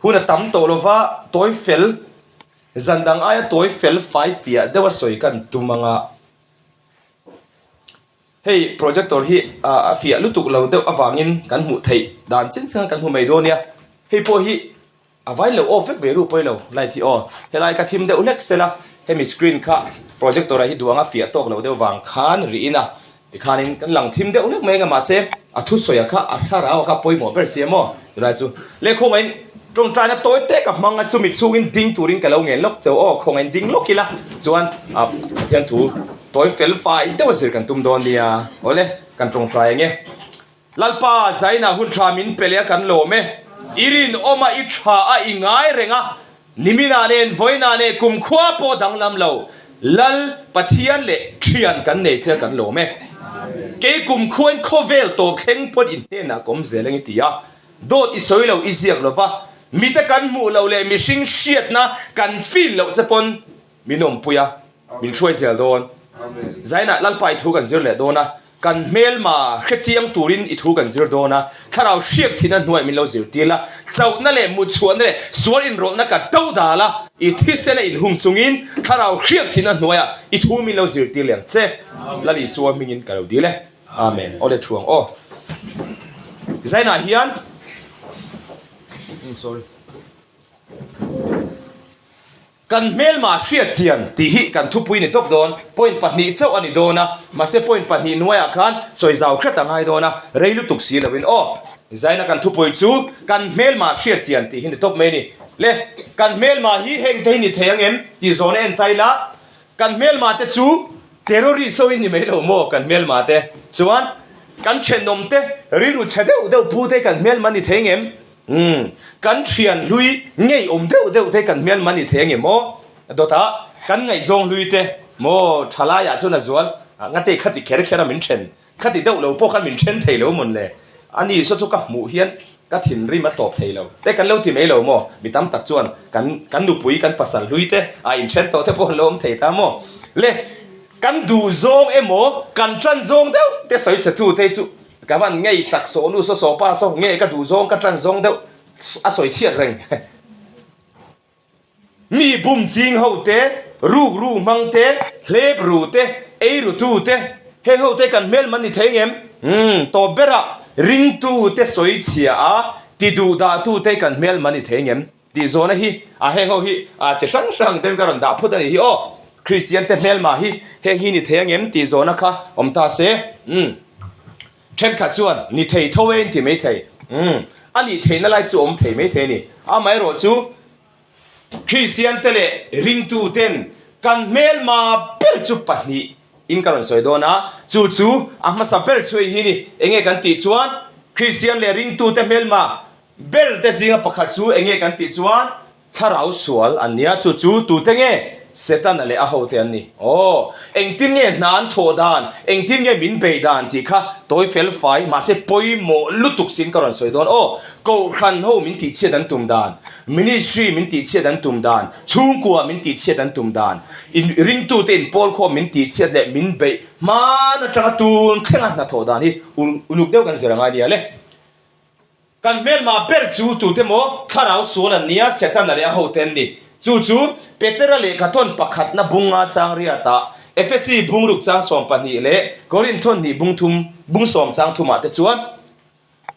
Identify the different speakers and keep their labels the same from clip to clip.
Speaker 1: hun a tam to lova toy fel zandang aya toy fel 5 fia dewa soi kan tumanga hey projector hi a fia lutuk lo deuh awangin kan hmu thei dan chen sang kan hmu mai do nia hey po hi avai lo ofek be ru poi lo lai thi o helai ka thim deuh lek sela hemi screen kha projector hi duanga fia tok lo deuh wang khan ri ina tikhanin kan lang thim deuh lek mai nga ma se athu soya kha athara kha poi mo ber siamo rai chu le khong ai trong trai na toy te ka manga chu mi chungin ding turin ka lo nge lok chau o khong ai ding lokila chuan a thian thu toy fel fai te wa sir kan tum don nia ole kan trong trai nge lalpa zaina hun tha min pelia kan lo me irin oma I tha a ingai renga nimina nen voina ne kum khwa po dang lam lo lal pathian le thian kan nei che kan lo me ke kum khuan khovel to kheng pot in te na kom zeleng tia dot I soi lo I ziak lo va mi te kan mu lo le mi sing shiat na kan feel lo chapon minom puya min choi zel don zaina lalpai thu kan zir le dona kan mel ma khetiang turin I thu kan zir dona tharau shiak thina hnuai min lo zir tila chau na le mu chuan le sual in rol na ka tau dala I thisena in hung chungin tharau shiak thina hnuaya I thu min lo zir tileng che lali suwa mingin ka lo dile amen ole thuang o zaina hian sorry kan mel ma hria chian ti hi kan thu pui ni top don point pahni chau ani dona ma se point pahni nuaya khan soi zau khata ngai dona reilu tuk si lawin o zaina kan thu pui chu kan mel ma hria chian ti hi ni top me ni le kan mel ma hi heng te ni theyang em ti zone en taila kan mel ma te chu terrorist so in ni me lo mo kan mel ma te chuan kan chenom te riru chade u pu te kan mel ma ni theng em kan thian lui ngei deuh te kan mel mani theng emo dota kan ngai zong lui te mo thala ya chuna zual ngate khati kher khera min chen khati deuh lo po khan min chen thei lo mun le ani so chu ka mu hian ka thin ri ma top thei lo te kan lo ti me lo mo mi tam tak chuan kan nu pui kan pasal lui te a in chen to te po lom thei ta mo le kan du zong emo kan tran zong deuh te soi se thu te chu các bạn nghe tak số nu số pa số nghe cái đủ zong cái trăn zong đâu à soi chiết reng mi bum jing hậu te ru mang te lep ru te ei ru tu te he hậu te kan mel man ni theng em to bera ring tu te soi chia a ti du da tu te kan mel man ni theng em ti zona hi a heng ho hi a che sang tem karon da phut ani hi o Christian te mel ma hi heng hi ni theng em ti zona kha om ta se chen kha chuan ni thei thoen ti me thei ani thei na lai chu om thei me thei ni a mai ro chu Christian tele ring tu ten kan mel ma per chu pahni in karon soi dona chu a ma sa per chui hi ni enge kan ti chuan Christian le ring tu te mel ma ber te zinga pakhat chu enge kan ti chuan tharau sual ania chu tu te nge setan ale a ho te an ni eng tin nge nan tho dan eng tin nge min be dan ti kha toy fel fai ma se poi mo lutuk sin karon soi don ko khan ho min ti che dan tum dan ministry min ti che dan tum dan chung kwa min ti che dan tum dan in ring tu ten pol kho min ti che le min be ma na tanga tun khenga na tho dan hi unuk deu kan seranga ni ale kan mel ma per chu tu te mo kharau suan an nia setan ale a ho ten ni chu Peter le katon pakhat na bunga chang riata FSC bungruk chang som pani le Corinthon ni bung som chang thuma te chuan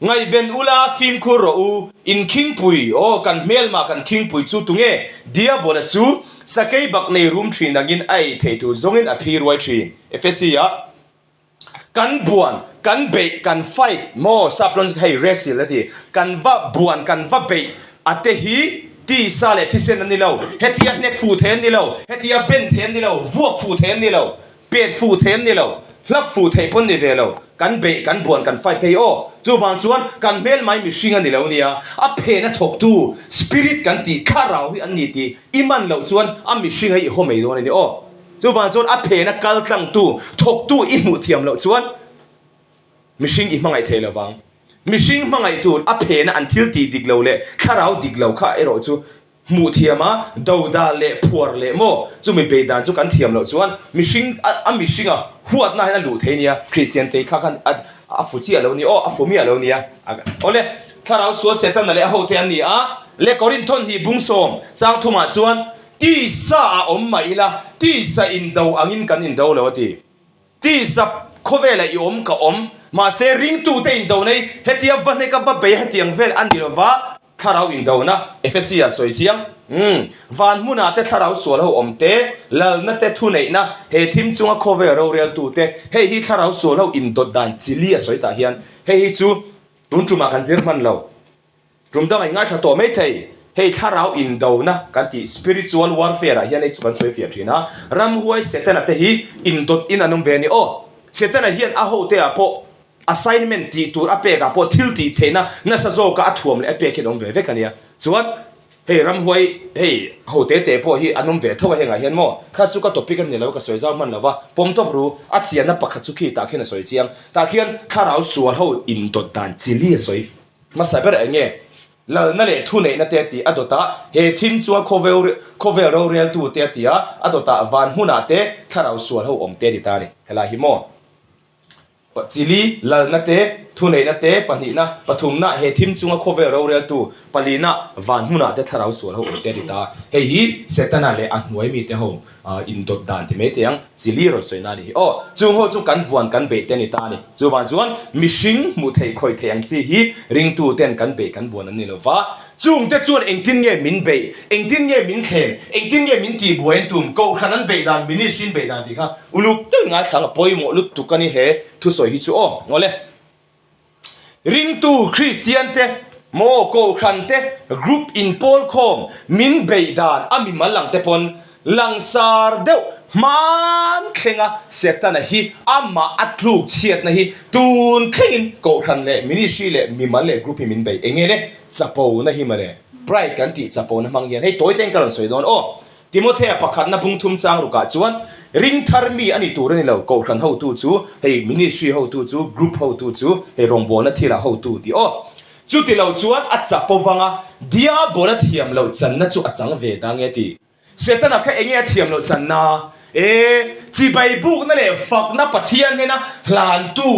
Speaker 1: ngai ven ula film khu ro u in king pui kan mel ma kan king pui chu tunge dia bola chu sakai bak nei room 3 nangin ai thei tu zongin a phir wai 3 FSC ya kan buan kan be kan fight mo saplon hai wrestle ti kan va buan kan va be ate hi ti sale ti sen ni lo hetia nek fu then ni lo hetia ben then ni lo vuak fu then ni lo pet fu then ni lo hlap fu thei pon ni ve lo kan be kan buan kan fight thei chu wang chuan kan mel mai mi singa ni lo nia a phe na thok tu spirit kan ti kharau hi an ni ti iman lo chuan a mi singa hi ho mei do ni chu wang chuan a phe na kal tlang tu thok tu I mu thiam lo chuan mi sing I mangai thei lo wang mishing mangai tu a phe na until ti diglo le kharau diglo kha ero chu mu thiama dauda le phuar le mo chu mi bedan chu kan thiam lo chuan mishing a mishinga huat na lu theinia Christian te kha kan a fuchi alo ni a fumi alo ni ole kharau so setan le ho te an ni a le Corinthon hi bung som chang thuma chuan ti sa om mai la ti sa in do angin kan in do lo ti sa khovela I om ka om ma se ring tu te in do nei hetia van ne ka ba be hetiang vel an dilova tharau in do na Ephesia soi chiang van muna te tharau sual ho om te lal na te thu nei na he thim chunga khovela ro real tu te he hi tharau sual ho in dot dan chili a soi ta hian he hi chu tun chu ma kan zir man lo rum da ngai tha to mai thei he tharau in do na kan ti spiritual warfare a hian ei chu kan soi fia thina ram huai setan te hi in dot in anum ve ni o setan a hian a ho te a po assignment ti tur ape ka po thil ti thena na sa zo ka athuam le ape ke dom ve ve kania chuan hey ram huai hey ho te te po hi anum ve thowa henga hian mo kha chu ka topic an ne lo ka soi zaw man lawa pom top ru a chian na pakha chu khi ta khena soi chiang ta khian kharau sual ho in dot dan chili soi ma saber enge la na le thu nei na te ti adota he thim chu cover real tu te ti a adota van huna te kharau sual ho om te di ta ni hela hi mo chili lal na te thu nei na te pani na pathum na he thim chunga khove ro real tu palina van huna te tharau sual ho te ri ta he hi setana le anhuai mi te ho in dot dan ti me te yang chili ro soina ni o chung ho chu kan buan kan be te ni ta ni chu wan chuan mishing mu thei khoi theyang chi hi ring tu ten kan be kan buan an ni lo wa chung te chuan engtin nge min be engtin nge min khem engtin nge min ti buan tum ko khanan be dan mini shin be dan ti kha uluk te nga thang poi mo lut tu kani he thu soi hi chu o ngole ring tu Christian te mo ko khan te group in pol khom min be dan ami malang te pon langsar deu man khenga setana hi amma atluk chiat na hi tun thengin ko khan le mini shi le mi mal le group min be engele chapo na hi mare bright kan ti chapo na mangyan hei toy ten karon soi don o Timothea pakhat na bung thum chang ruka chuan ring tharmi ani tur ni lo ko khan ho tu chu hei ministry ho tu chu group ho tu chu hei rongbo na thila ho tu ti o chu ti lo chuan a chapo wanga dia bola thiam lo chan na chu achang ve da nge ti setana kha enge thiam lo chan na chi bai buk na le fak na pathian he na hlan tu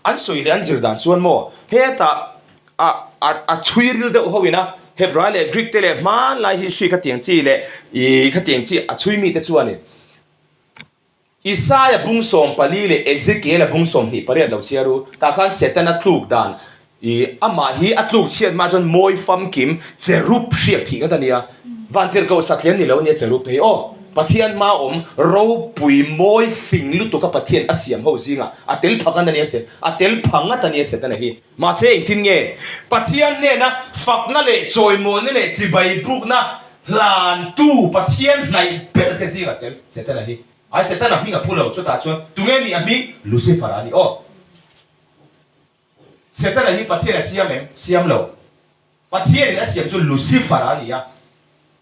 Speaker 1: an soi le an zir dan chuan mo he ta a chuiril de ho ina Hebrew le Greek te le man lai hi shi kha tiang chi le I kha tiang chi a chui mi te chuan Isaiah bung som pali le Ezekiel bung som hi pare lo chiaru ta khan setana thluk dan ama hi atluk chiat ma jon moi fam kim cherup hriat thi ka tania vantir ko sathian ni lo ne cherup thei o pathian ma om ro pui moi fing lu to ka pathian asiam ho zinga atel phakan ani se atel phanga tani se tani hi ma se tin nge pathian ne na fak na le choi mo ne le chi bai buk na hlan tu pathian nai per te zinga tel se tani hi ai se tani mi nga pulo chu ta chu tu nge ni ami Lucifer ani o se tani hi pathian siam lo pathian asiam chu Lucifer ani ya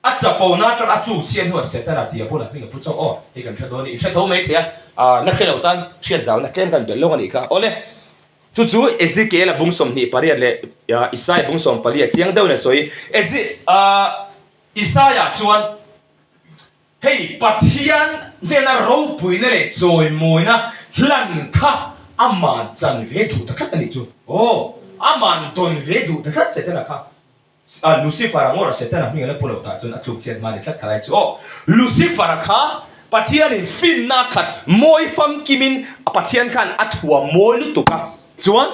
Speaker 1: at chapo na tra atu sian ho setana ti apola thing pu cho o he kan thado ni tha tho mai thia na khelo tan thia zaw na kem kan bel lo ani ka ole chu Ezekiel bung som ni pariat le Isaiah bung som pariat chiang deu na soi Isaiah chuan hey pathian de na ro pui na le choi moi na hlan kha aman chan ve du ta khat ani chu o aman ton ve du ta khat setana kha Lucifer ngora setana mi ngala pulo ta chun atluk chiat mani tlat thalai chu o Lucifer kha pathian in fin na khat moi fam kimin pathian khan athua moi lu tuka chuan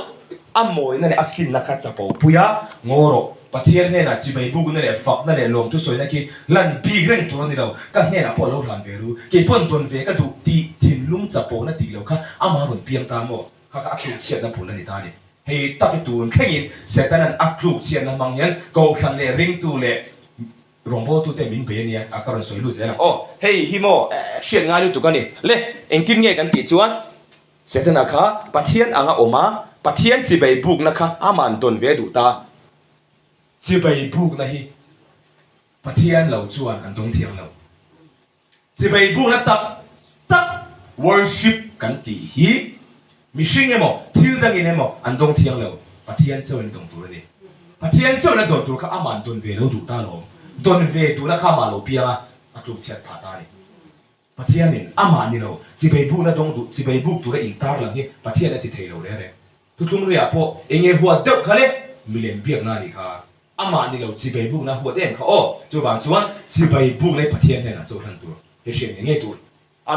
Speaker 1: a moi na ne a fin na kha chapo puya ngoro pathian ne na chibai bu ne le fak na le lom tu soi na ki lan bi reng tu ni lo ka ne na polo ran veru ke pon ton ve ka du ti thin lung chapo na ti lo kha ama ron piang ta mo kha atluk chiat na pula ni ta ni hei taki tuun khengin setanan akluk chian na mangyan ko khan le ring tu le rombo tu te min be nia akaron soi lu zela o hei himo shian nga lu tu kani le engtin nge kan ti chuan setana kha pathian anga oma pathian chi bai buk na kha aman don ve du ta chi bai buk na hi pathian lo chuan an dong thiang lo chi bai buk na tak worship kan ti hi Mishing emo, til dangin emo, andong tiang lo, pathian chawen dong tu ni. Pathian chawen na dong tu ka aman don ve lo du ta lo, don ve tu na ka ma lo pia atluk chiat pha ta ni. Pathian in aman ni lo, chibai bu na dong du, chibai bu tu ra in tar lang ni, pathian na ti thei lo le re. Tu tlung ria po, enge huat deuh khale, milen biak na ni kha. อามานี่เราจีบบุกนะหัวเต็มเขาอ้อจู่บางส่วนจีบบุกเลยพัทยาเนี่ยนะจู่ทันตัวเฮียเงี้ยตัว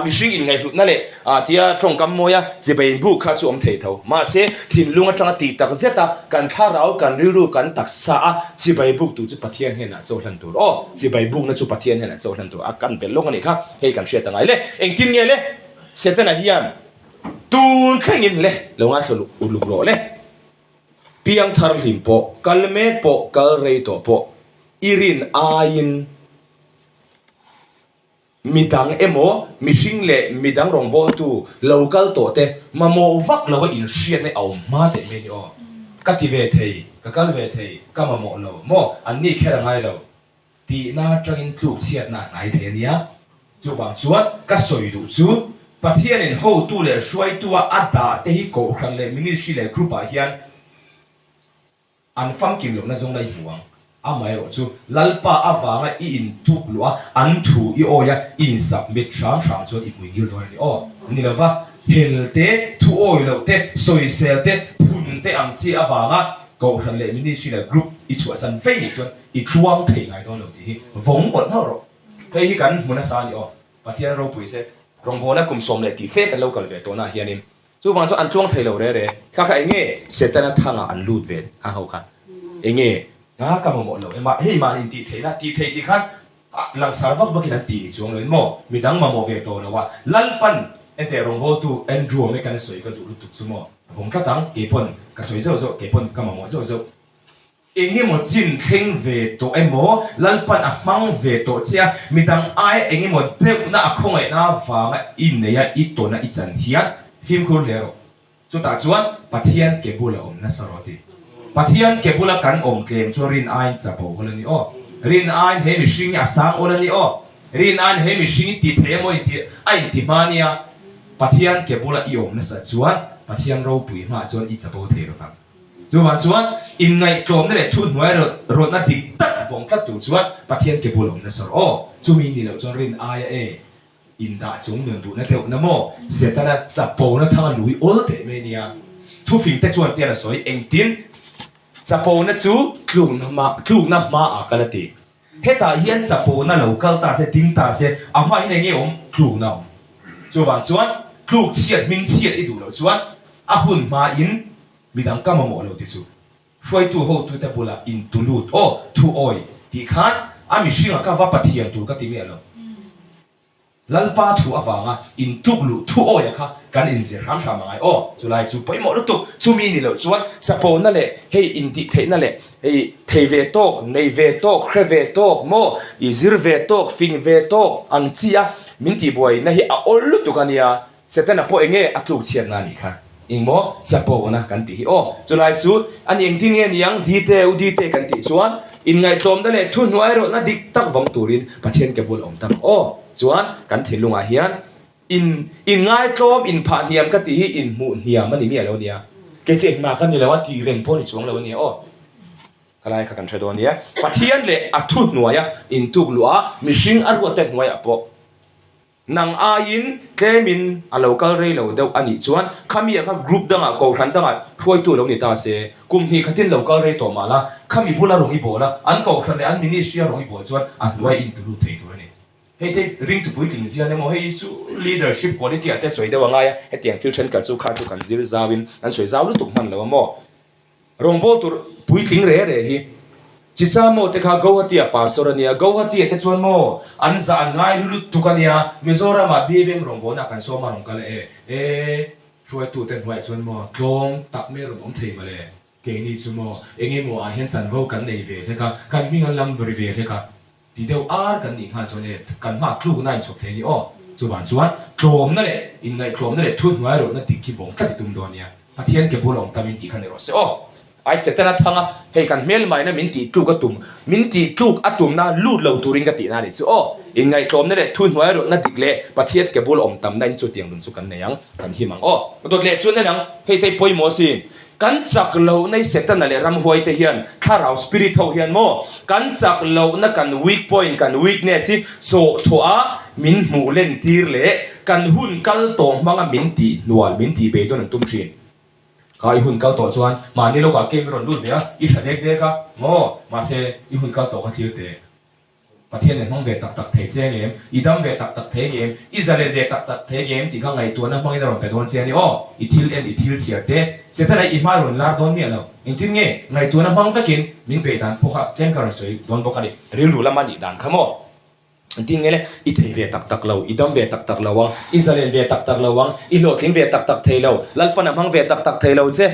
Speaker 1: มีสิ่งอินไงลุนั่นแหละที่ตรงกับมวยจีบบุกข้าจู่เทเท่ามาเสียทิ้งลุงจังตีตักเสียตากันท่าเรากันริ้วกันตักษาจีบบุกตัวจู่พัทยาเนี่ยนะจู่ทันตัวอ้อจีบบุกนะจู่พัทยาเนี่ยนะจู่ทันตัวกันเป็นโลกนี้ครับเฮ้กันเชียร์ตั้งไงเลยเอ็งกินเงี้ยเลยเสร็จแล้วเฮียตูนแข่งยินเลยลงอาชลุลุกโรเลยเพียงทาริมโปกัลเมโปกัลเรย์โตโปอิรินอายินมิดังเอโมมิชิงเล่มิดังรองโบตูโลกัลโตเตมาโมวักเราอินเชียนในเอามาเตเมนิโอกัติเวเทยกัลเวเทยกัมาโมเราโมอันนี้แค่ไงเราตีน่าจังอินทุกเชียนน่าไหนเทเนียจู่บางส่วนก็สวยดูจู่ประเทศนี้เขาตัวเลยช่วยตัวอัดดาเตฮิโกครั้งเลยมินิชิเลยกรุ๊ปอาเฮียนอันฟังกิมลงนั่นทรงได้หวงอาไม่รู้จู่ลัลปะอาวางอินทุกลัวอันทูอีโอยอินสับมิดชามจนอีมุยกิลด้วยนี่อ๋อนี่ละว่าเฮลเตทูโอยเราเตสวยเซลเตพุนเตอังจีอาวางโกครั้งเลยมินิชิเลยกรุ๊ปอีชัวสันเฟย์จนอีทวงเทงไงตอนเราที่วงหมดเขาหรอกเฮ้ยกันมุนัสานี่อ๋อประเทศเราปุยเสรองโบนักกลุ่มสมเลยที่เฟกันเรากันเวตัวน่าเฮียนิมจู่บางส่วนอันช่วงไทยเราเร่ข้าข้าเองเสร็จแล้วทางอันลูดเวข้าเขาค่ะเองน่ากำมองเราเอ็มเฮ้ยมาอินตีเทนะตีเทที่ขันหลังสารวัตรบักนันตีช่วงเลยโมมีดังมาโมเวตัวเราว่าลันปันเอเตรองโบตูเอ็นดัวไม่กันสวยกันดูลุตุสมอผมก็ตั้งเก็บปนก็สวยเจ้าเก็บปนกำมองเจ้าเองหมดจินเข่งเวตัวเอ็มโมลันปันอ่ะมังเวตัวเจ้ามีดังไอเองหมดเด็กน่าคงไอ้น่าฟังอินเนี่ยอีตัวน่ะอีจันเฮียฟิล์มคุณเลวจุดตัดส่วนปัทยันเก็บบุหรี่น่าสรติปัทยันเก็บบุหรี่กันเกมจรินไอจับโอ้เลยนี่อ๋อรินไอเฮมิชิงอาสังโอ้เลยนี่อ๋อรินไอเฮมิชิงติดเทมอยติไอติมานียปัทยันเก็บบุหรี่น่าสส่วนปัทยันเราปุยมาจนอีจับโอ้เทครับจู่วันส่วนอินไงโจมนั่นแหละทุนไว้รถน่าดิตักวงตัดตัวส่วนปัทยันเก็บบุหรี่น่าสรอ๋อจู่มีนี่แหละจนรินไออินดาจงเดินดูนั่นเดียวนั่นโมเสร็จแล้วจับโปนั่นทางลุยโอลเตเมเนียทุกฟิงแต่ชวนเตียนสวยเองตินจับโปนั่นจู่คลุกน้ำมาอากันตีเฮตาเฮียนจับโปนั่นเราเกาตาเสดิ้งตาเสอามาเฮียนเงี้ยคลุกน้ำจู่วันส่วนคลุกเชียดมิงเชียดอีดูเราส่วนอาหุ่นมาอินมีดังก้ามโมเราที่สุดช่วยตัวเขาตัวแต่บุละอินตุลูดโอ้ทูออยที่ขันอามิชิงก็ว่าปะเทียนตัวก็ตีเมียเราลัลปาทูอวางอินทุกลุทูโอยค่ะกันอินเสียรำชามาไงโอ้จุไลจูไปหมดตุจูมีนี่แหละจวนสปอนนั่นแหละเฮ้อินติเทนั่นแหละเฮ้เทเวโตในเวโตเครเวโตโมอิซิร์เวโตฟิงเวโตอังเจียมินติบวยนั่นเฮ้ออลลุตุกันเนี่ยเสร็จแล้วพอเองอักลุเชียนนั่นนี่ค่ะอิงโมสปอนนะกันตีโอ้จุไลจูอันยังที่เนี่ยยังดีเตกันตีจวนอินไงตรมนั่นแหละทุนไว้รถนั่นดิกตักวังตูรินประเทศเก็บบุญอมตั้งโอ้จวนกันถึงลุงอาเฮียนอินง่ายโจมอินผ่านเฮียมก็ตีอินมูนเฮียมันนี่มีอะไรวะเนี่ยเกจิมากันอยู่แล้วว่าตีเร่งพ่นช่วงแล้วเนี่ยโอ้อะไรกันเฉยตัวเนี่ยปัทเฮียนเลยอัทุดหน่วยอินทุกลัวมิชิงอารวเต็มหน่วยอ่ะปะนางอายินเกมินอาลูกาเรย์เราเดาอันนี้จวนขามีอะกรุ๊ปดังอ่ะกูขันดังอ่ะช่วยตัวเราเนี่ยตาเสกุมที่ขัดที่ลูกาเรย์ตัวมาละขามีบุญละรงอีโบละอันกูขันเลยอันมินิเชียรงอีโบจวนอันไว้อินทุลุเทตัวนี่เฮ้ยเรื่องตัวปุ้ยถึงเสียเนี่ยโมเฮ้ยจู่ leadership quality อาจจะสวยได้ว่าไงเฮ้ยเตียงฟิวชั่นกับจู่ข้าจู่กันซิลซาวินอันสวยซาวุตุกมันแล้วมั้งรองโบตัวปุ้ยถึงเร่เฮ้ยจิตสามโมแต่ข้ากูฮัตติอาปาสโตรเนี่ยกูฮัตติแต่ชวนโมอันจะอันไงลุตุกันเนี่ยมิโซรามาบีเบมรองโบนักกันโซมารงกันเลยช่วยตัวเต็มหัวชวนโมตรงตักเมรุมเทมาเลยเก่งนี่ชวนโมเองโมอาเห็นสันโบกันในเวทค่ะกันมีกันลำบริเวณค่ะที่เดียวอาร์กันนี่ค่ะชวนเนี่ยกันมาคลูนั่นชกเทนี่อ๋อจุบันชวนโครมนั่นแหละอินไงโครมนั่นแหละทุนหัวเรานั่นติดขี้บงตัดตุ้มตัวเนี่ยพัทยันเก็บบุหรี่ตามินตีกันในรถเสียอ๋อไอเสร็จแล้วทั้งอ่ะเฮ้ยกันเมลไม่นะมินตีทุกตุ่มมินตีทุกอัตุ่มน่ะลูดเราตูริงกันตีน่ะนี่สิโอ้ยังไงโครมนั่นแหละทุนหัวเรานั่นติดเละประเทศเก็บบุหรี่ตามได้จุดยังรุ่นสุกันในยังกันที่มังโอ้ตัวเละจุดนั่นยังเฮ้ยที่ป่วยหมอสิกันจากเราในเสร็จนั่นแหละรำหัวเทียนถ้าเราสปิริตเทียนโมกันจากเรานั่นกัน weak point กัน weakness สิโซ่ถั่วมินหมูเล่นทีเละกันหุ่นกัลตงมังมินตีนวลมินตีเบย์ตัวนั้นตุ้มชิน ก็อีหุ่นเก่าตัวชวนมานี่เราก็เก่งรอนรุ่นเดียวอีฉันเด็กๆก็โง่มาเซอีหุ่นเก่าตัวก็ที่เตะประเทศในห้องเวตักเทเจเกมอีดัมเวตักเทเกมอิสราเอลเวตักเทเกมที่ข้างในตัวนั้นห้องนี้เราไปโดนเสียนี่โอ้อีทิลอีทิลเสียเตะเสร็จแล้วอีมารุนลาร์โดนเนี่ยเราอินทิลเงี้ยในตัวนั้นห้องก็กินมินเปดันพวกเจมกันสวยโดนพวกนี้เรียนรู้ละมันอีดันขโมอินทิลเงี้ยเลยอีเทเวตักเราอีดัมเวตักเราวังอิสราเอลเวตักเราวังอีโลทิงเวตักเทเราลัลปนัมห้องเวตักเทเราเจ้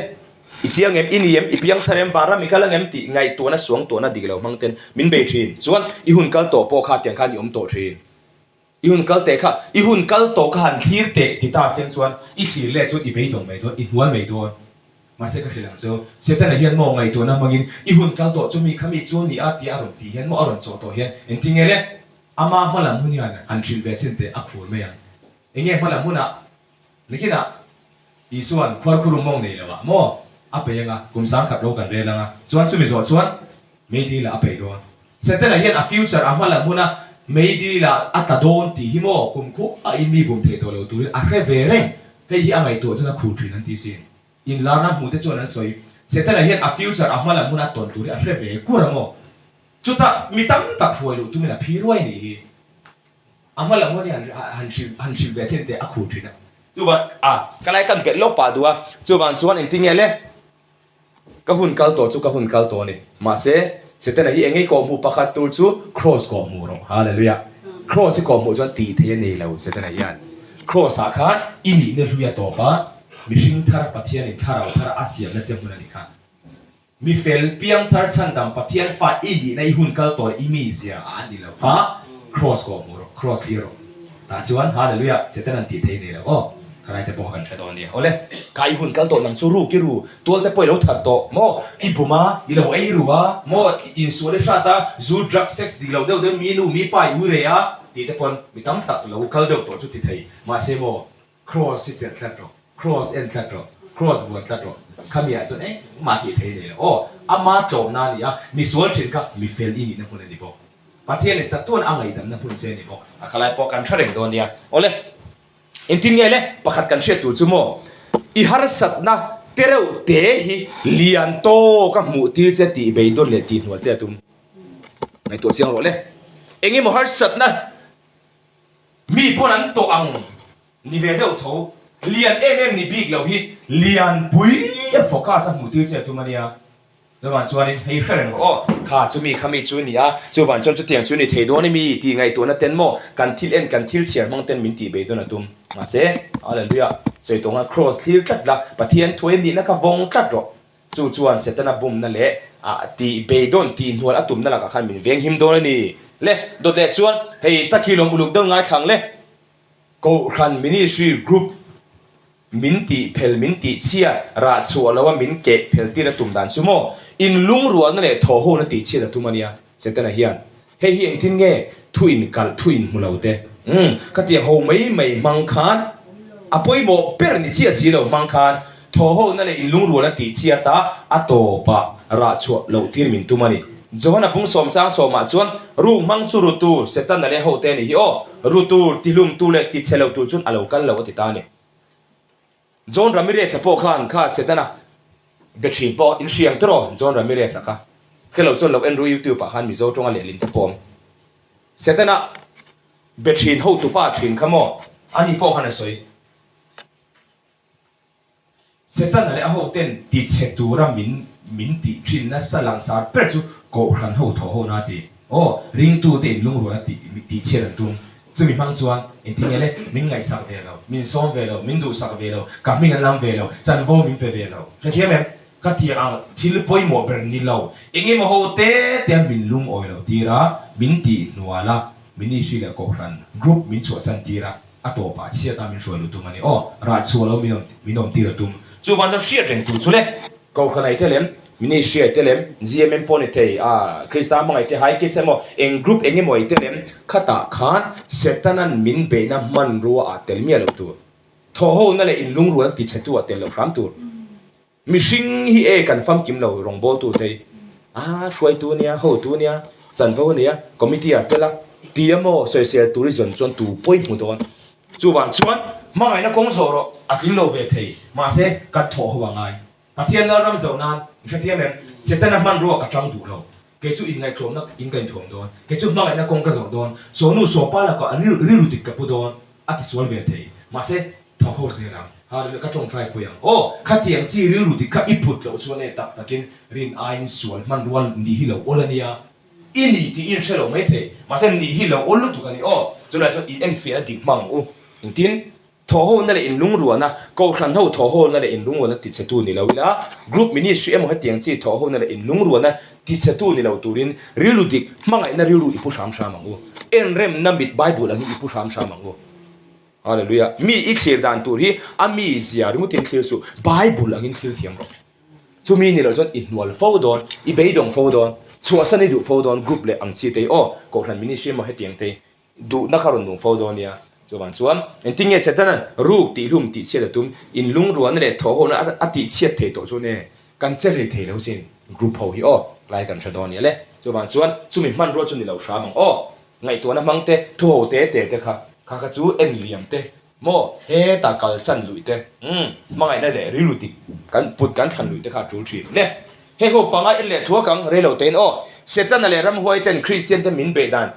Speaker 1: อีเชียงเอ็มอินเอ็มอีเพียงเสร็จบารามิคัลเอ็มตีไงตัวนั้นสวงตัวนั้นดีเรามังเต็นมินเบทรีนส่วนอีหุ่นกัลโตโปขาดอย่างข้านิยมโตทรีนอีหุ่นกัลเตะค่ะอีหุ่นกัลโตขันทีเตะติตาเซนส่วนอีทีเล่จุดอีเบย์ตรงไม่โดนอีหัวไม่โดนมาเสกกันหลังเจ้าเสร็จแต่เฮียนมองไงตัวนั้นมังอินอีหุ่นกัลโตจะมีขมิจวนนี่อาทิอารมณ์ตีเฮียนมอารมณ์โซโตเฮียนเอ็นทิ้งเงี้ยอามาพลังมุนีอันอันชิลเวชินเตะอักฟูไม่ยังเงี้ยพลังมุนะนี่คิดนะอีส่วนควรคุรุมองนี่เลยวะโมอาเปยังอ่ะกุมสังขับโลกันเรื่องอ่ะส่วนส่วนไม่ดีละอาเปโดนเสร็จแล้วเห็นอ่ะฟิวเจอร์อ่ะมาละมุนะไม่ดีละอัตโดนตีหิโมกุมคุอ่ะอินมีบุมเทตัวเราตัวอ่ะแค่เวรเองแค่ยี่อ่ะไม่ตัวจะน่าคูลทรีนั่นที่สิอินลาร์นะมูเตจวนนั้นสวยเสร็จแล้วเห็นอ่ะฟิวเจอร์อ่ะมาละมุนะตอนตัวอ่ะแค่เวรกูระโมจุดอ่ะมีตั้งตักฟวยลูตัวมันอ่ะพี่รวยนี่อ่ะมาละมุนะหันชิลเวชเนเตอ่ะคูลทรีนะจู่ว่าอ่ะก็ไล่กันเกิดลบป่าดัวจู่ว่าส่วนอินทิงเงี้ยเลยก็หุ่นกัลตัวจู่ก็หุ่นกัลตัวนี่มาเสเสร็จแล้วเองไอ้กอมูปะคัดตัวจู่ cross กอมูร้องฮาเลลูยา cross กอมูจวนตีเทียนนี่แล้วเสร็จแล้วยัน cross สาขาอินี่เนี่ยรู้ยาตัวป่ะมีสิ่งทาร์ปัทยานี่ทาร์เอาทาร์อาเซียนนั่นเจ้าคนนี้ค่ะมีเฟลเปียงทาร์ชันดำปัทยาฟ้าอินี่ในหุ่นกัลตัวอิมิเซียอันนี้แล้วฟ้า cross กอมูร้อง cross ที่ร้องแต่จวนฮาเลลูยาเสร็จแล้วตีเทียนนี่แล้วใครจะบอกกันใช่ตอนนี้โอ้เลยกายหุ่นกันตัวนังชูรู้กี่รู้ตัวแต่ปล่อยเราถัดโตโมอีบุมาอีเราไอ้รู้ว่าโมอินสูเรชาตาจูดรักเซ็กซ์ดีเราเดี๋ยวมีนูมีป้ายอยู่เลยอ่ะตีแต่ปนมีตั้งตัดเราคัลเดียวตัวจุดที่ไทยมาเซโม cross เจ็ดทัดโต cross เอ็นทัดโต cross บวกทัดโตขมิ้นจนมาที่ไทยเลยโอ้อามาโจมนานี่อ่ะมีส่วนเช่นกับมีเฟลอีนี่นะพวกนี้บอกประเทศเนี่ยจะตัวอะไรดังนั้นพวกนี้นี่บอกอะไรพอกันเฉลี่ยตัวนี้โอ้เลยอินทิงเงี้ยเลยประคัดกันเชื่อตัวจุโมอีฮาร์สัตนะเทเรวเตหิเลียนโตกับมูติลเจตีเบย์โดนเลตีหัวเจ้าตุ้มในตัวเชียงโรเลยเองไอ้มฮาร์สัตนะมีพวกนั้นตัวอังนิเวศเดียวทูเลียนนี่บิ๊กเราฮิเลียนปุยโฟกัสมูติลเจตุ้มเนี่ยแล้ววันส่วนนี้ให้เพื่อนโอ้ข้าจะมีขมิจุนี่อ่ะจุวันจนจุดเตียงจุนี่เทโดนี่มีตีไงตัวนั้นเต้นโมกันทิลเอ็นกันทิลเชียร์มังเต้นมินตีเบย์ตัวนั้นตุ้มมาเซ่อะไรเรื่องสวยตรงนั้น cross ทิลจัดละปะเทียนถ้วยนี่นะครับวงจัดรอจู่จวนเสร็จนะบุมนั่นแหละตีเบย์โดนตีหัวละตุ้มนั่นแหละก็ขันมินเวียงหิมโดนนี่เล่โดดเล็ดชวนให้ตะคีลงอุลุกเดินง่ายขังเล่กูขันมินิชีกรุ๊ปมินตีเพลมินตีเชียราชัวแล้วว่ามินเกะเพลตีระตุ้มดันซูโมอินลุงรัวนั่นแหละทอโหนั่นตีเชียระตุ้มมันเนี่ยเสร็จนะเฮียนเฮียทิ้งเงี้ยทุอินกัลทุอินมุลาวเตก็เตียงโฮไม่มังคันอภัยโมเปิดนิเชียสีเรามังคันทอโหนั่นแหละอินลุงรัวนั่นตีเชียตาอัตโตปะราชัวเราทีมินตุ้มมันนี่จวนพุ่งสมสร้างสมาจวนรูมังจูรุตูเสร็จนั่นแหละโฮเตนี่โอรูตูติลุมตูเล็กติเชลตูจวนอารมณ์กันเราติดตานี่จอห์นรามิเรสพวกข้าเสร็จนะเบทรีนปออินเชียงตรอจอห์นรามิเรสค่ะคือเราจนเราเอ็นรู้ยูทูบปะข้ามีโซ่ตรงอะไรลินทปอมเสร็จนะเบทรีนหูตุป้าทรีนขโมอันนี้พวกข้าน่ะสวยเสร็จนั่นแหละหูเต้นติดเชตูรามินติทรีนนั่นสลังสารเปิดจูโกรันหูทอหูนาทีโอ้ริงตูเต้นลุงรัวติเชลตุงจะมีมังจวนอินทิเงเลยมิงไงสักเวลามินซ้อมเวลามินดูสักเวลากับมิงอันลำเวลาจันโวมินเปเวลาเรื่องไหมก็ที่อ่างที่ลุปอยหมอเบรนิลาเองไงมาโหเต้มินลุงออยลาทีระมินตีนัวละมินิชิเลโกรันกรุ๊ปมินชัวสันทีระอัตโตปาเชียตามินชัวลุตุมันนี่โอ้ราชัวแล้วมินอมทีระตุมจู่วันจะเชียร์เร่งตุชุเล่โกรันไอเทเลมมินิเชียร์เทเลมGMM ปนเทคริสตามงไอเทไฮคิดเสมอเองกรุ๊ปเองไงมอไอเทเลมขัดตาขานเซตันันมินเบนัมมันรัวอัตเตลมีอะไรตัวทอโหนั่นแหละอินลุงรัวติดเชตัวอัตเตลเราฟรัมตัวมิชิงฮีเอกันฟังกิมเราลงโบตัวเทช่วยตัวเนี้ยโหตัวเนี้ยจันทร์เนี้ยคอมมิตี้อัตเตละที่ยามอโซเชียลทัวริซึมจนตัวป่วยหมดวันจู่วันมาไงนะคงโซโรอัตลินโลเวทีมาเสกัดทอหัวไง ปะเทียนเรารำเสานานแค่เทียมเองเสร็จแต่น้ำมันรัวกับจังดูเราเกจูอินไงโครมนักอินไงถ่วงโดนเกจูมังไงนักกงกระสอบโดนโซนูโซป้าแล้วก็ริรุติกับผู้โดนอธิสวรรค์เวทีมาเสทองโฮเสียงฮาริก็จงใจพยังโอ้ขัดเทียงจีริรุติกับอิพุทเราชวนเนี่ยตักตะกินรินไอน์สวนมันวันนี่ฮิเราโอลานียอินนี่ที่อินเชลเราไม่เทมาเสนี่ฮิเราโอลุตุกันนี่โอ้จนเราจะอินเอ็นเฟียดิมังโอ้อินทินทอโฮนั่นแหละอินลุงรัวนะก็ครั้งเท่าทอโฮนั่นแหละอินลุงรัวนะติดเสตูนี่เราวิละกรุ๊ปมินิชีเอ็มหัดเตียงจีทอโฮนั่นแหละอินลุงรัวนะติดเสตูนี่เราตูรินริลุดิกมังไงนะริลุอีผู้ชามชามังโอเอ็นเรมนัมบิดไบเบิลอันนี้อีผู้ชามชามังโอฮาเลลูยามีอีกเขียนดานตูรีอามีเสียริมุตินเขียนสู่ไบเบิลอันนี้เขียนเทียมเราชูมีนี่เราจนอินวัลโฟดอนอีเบย์ดงโฟดอนชัวสันนี่ดูโฟดอนกรุ๊ปเลยอังซีเตโอก็ครั้งมินิชีเอ็มหัดเตียงเตดูนักข่าวนุ่งโฟดอนเนี่ยจวนส่วนเอ็นติ้งเอเสตันรูปตีลุ่มตีเชียดตุ้มอินลุงรัวนั่นแหละทอโหนะอติเชียดเทตัวชนเนี่ยกันเจริญเทแล้วสิกรุ๊ปเขาฮีอ้อไล่กันชดอนเนี่ยแหละจวนส่วนจุมิมันรัวชนนี่เราช้ามังอ้อไงตัวนั้นมังเตะโถเตะเตะค่ะข้าก็จูเอ็นเหลี่ยมเตะโมเฮตากาลสันลุยเตะมังไงนั่นแหละริลุติกันปุดกันทันลุยเตะค่ะจูชีเนี่ยเฮโกปังไงเอเล่ทัวกังเรโลเตนอ้อเสตันนั่นแหละรำหวยเตนคริสเตียนเตมินเบดัน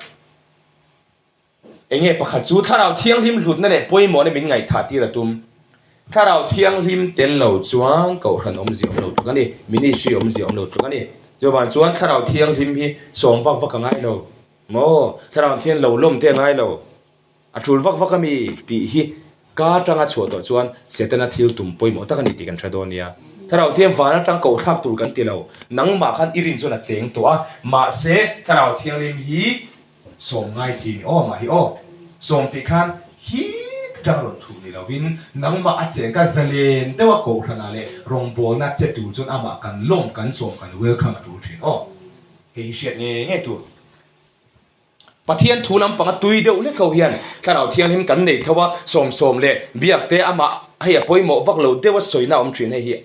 Speaker 1: เองประคัตจูถ้าเราเที่ยงหิมหลุดนั่นแหละป่วยหมอในมินไงถาตีระตุมถ้าเราเที่ยงหิมเต็นเราจวงเก่าหันอมสิอมเราตัวกันนี่มินิชีอมสิอมเราตัวกันนี่จวนจวนถ้าเราเที่ยงหิมฮีสมวักวักง่ายเราโมถ้าเราเที่ยงเราล้มเที่ยงง่ายเราอัจฉริวักวักมีปีฮีกาจังอัจฉริตัวจวนเสตนาทิลตุมป่วยหมอตะกันนี่ตีกันชาดอนเนี่ยถ้าเราเที่ยงฟ้านั่งจังเก่าทักตุลกันตีเรานังมาขันอิรินจวนเสียงตัวมาเสถ้าเราเที่ยงหิมฮีสมง่ายจริงโอ้มาฮีโอส่งที่ขันฮีดังรถทูนี่เราวินนังมาอัจฉริกันเสลีนแต่ว่าโกขนาดเลยรองโบนัสเจ็ดตัวจนอามากันล้มกันส่งกันเวลคัมตูชินโอ้เฮียเชียนี่ไงตัวปะเทียนทูลำปังตุยเดียวเล็กเขาเฮียนถ้าเราเทียนหิมกันเนี่ยเท่าว่าสมเลยเบียกเตะอามาให้ป่วยหมอวักเราเดียวว่าสวยน่าอมชินให้เฮีย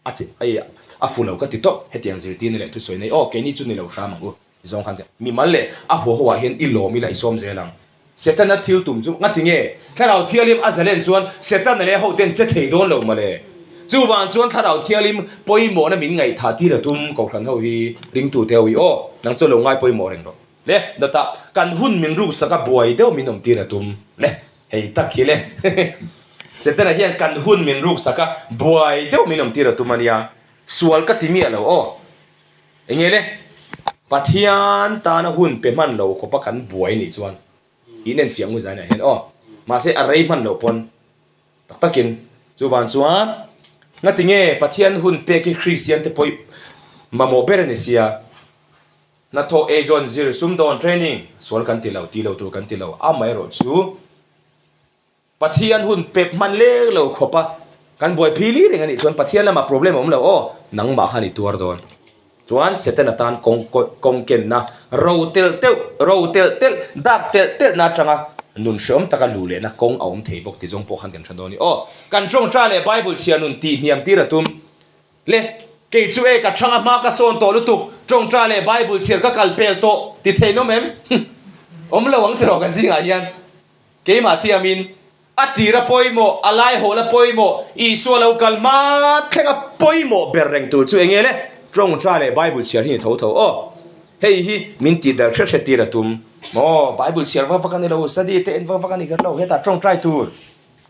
Speaker 1: อาจจะไอ้ฟูเราก็ติดต่อให้เตียงสิตีนี่แหละทุสวยในโอ้แกนี่จุดนี่เราช้ามังกูสองคันเดียมีมันเลยหัวเห็นอิโลมีอะไรสมเจริญเสตันนัดทิวตุ่มจุงั้นถึงเงี้ยถ้าเราเที่ยวริมอาเซเลนชวนเสตันนั่นแหละเขาเดินจะเทโดนลงมาเลยจู่วันชวนถ้าเราเที่ยวริมป่วยหมอนั่นมินไงท่าที่เราตุ่มก็ขันเขาฮีริงตู่เทวีโอนั่งจะลงง่ายป่วยหมอเองหรอกเล่เดต้ากันหุ่นมินรูสักบ่อยเดียวมินอมตีระตุ่มเล่เฮ้ยตักขี้เล่เสตันนั่นเฮียนกันหุ่นมินรูสักบ่อยเดียวมินอมตีระตุ่มมันยาส่วนก็ที่มีอะไรโอ้เงี้ยเล่ปะเทียนตาหน้าหุ่นเป็นมันเราขบกันบ่อยนี่ชวนอีนั่นเสียงมือใจเนี่ยเห็นอ๋อมาเสียอะไรมันเหล่าปนตักกินจูบานสวนงั้นถึงเงี้ยปะเทียนหุ่นเปกี้คริสเตียนเตปอยมาโมเบรเนเซียนัทโตเอจอนซิร์ซุมโดนเทรนนิ่งสวนกันตีเหล่าตัวกันตีเหล่าไม่รอดจูปะเทียนหุ่นเป็ดมันเล็กเหล่าขบกันบ่อยพีลีเรื่องนี้ส่วนปะเทียนแล้วมา problem ผมเหล่าอ๋อนังมาหันตัวโดนจวนเสตนาตานกงเกนนะเราเตลดักเตลนะจังอ่ะนุนชมตะกันลูเลนะกงเอาเทบกที่จงพกหันกันชันโดนี่โอ้กันจงจ้าเลยไบเบิลเชียนุนตีเนียมตีระตุมเล่เกจูเอกับช่างมากระโซนโตลุตุกจงจ้าเลยไบเบิลเชียก็กัลเปลโตติเทโนเมมผมระวังจะรอกันสิงายันเกมาที่อามินอัติระปอยโมอะไรโหละปอยโมอีสัวเรากัลมาแค่กับปอยโมเบรเรงตัวช่วยเงี้ยเลยจงจ้าเลยไบเบิลเชียร์ที่เท่าโอ้เฮ้ยมินตีเดอร์เชื่อตีระตุมโอ้ไบเบิลเชียร์ว่าฟังกันเราสดีเต็นว่าฟังกันนี่กันเราเฮต้าจงใจตัว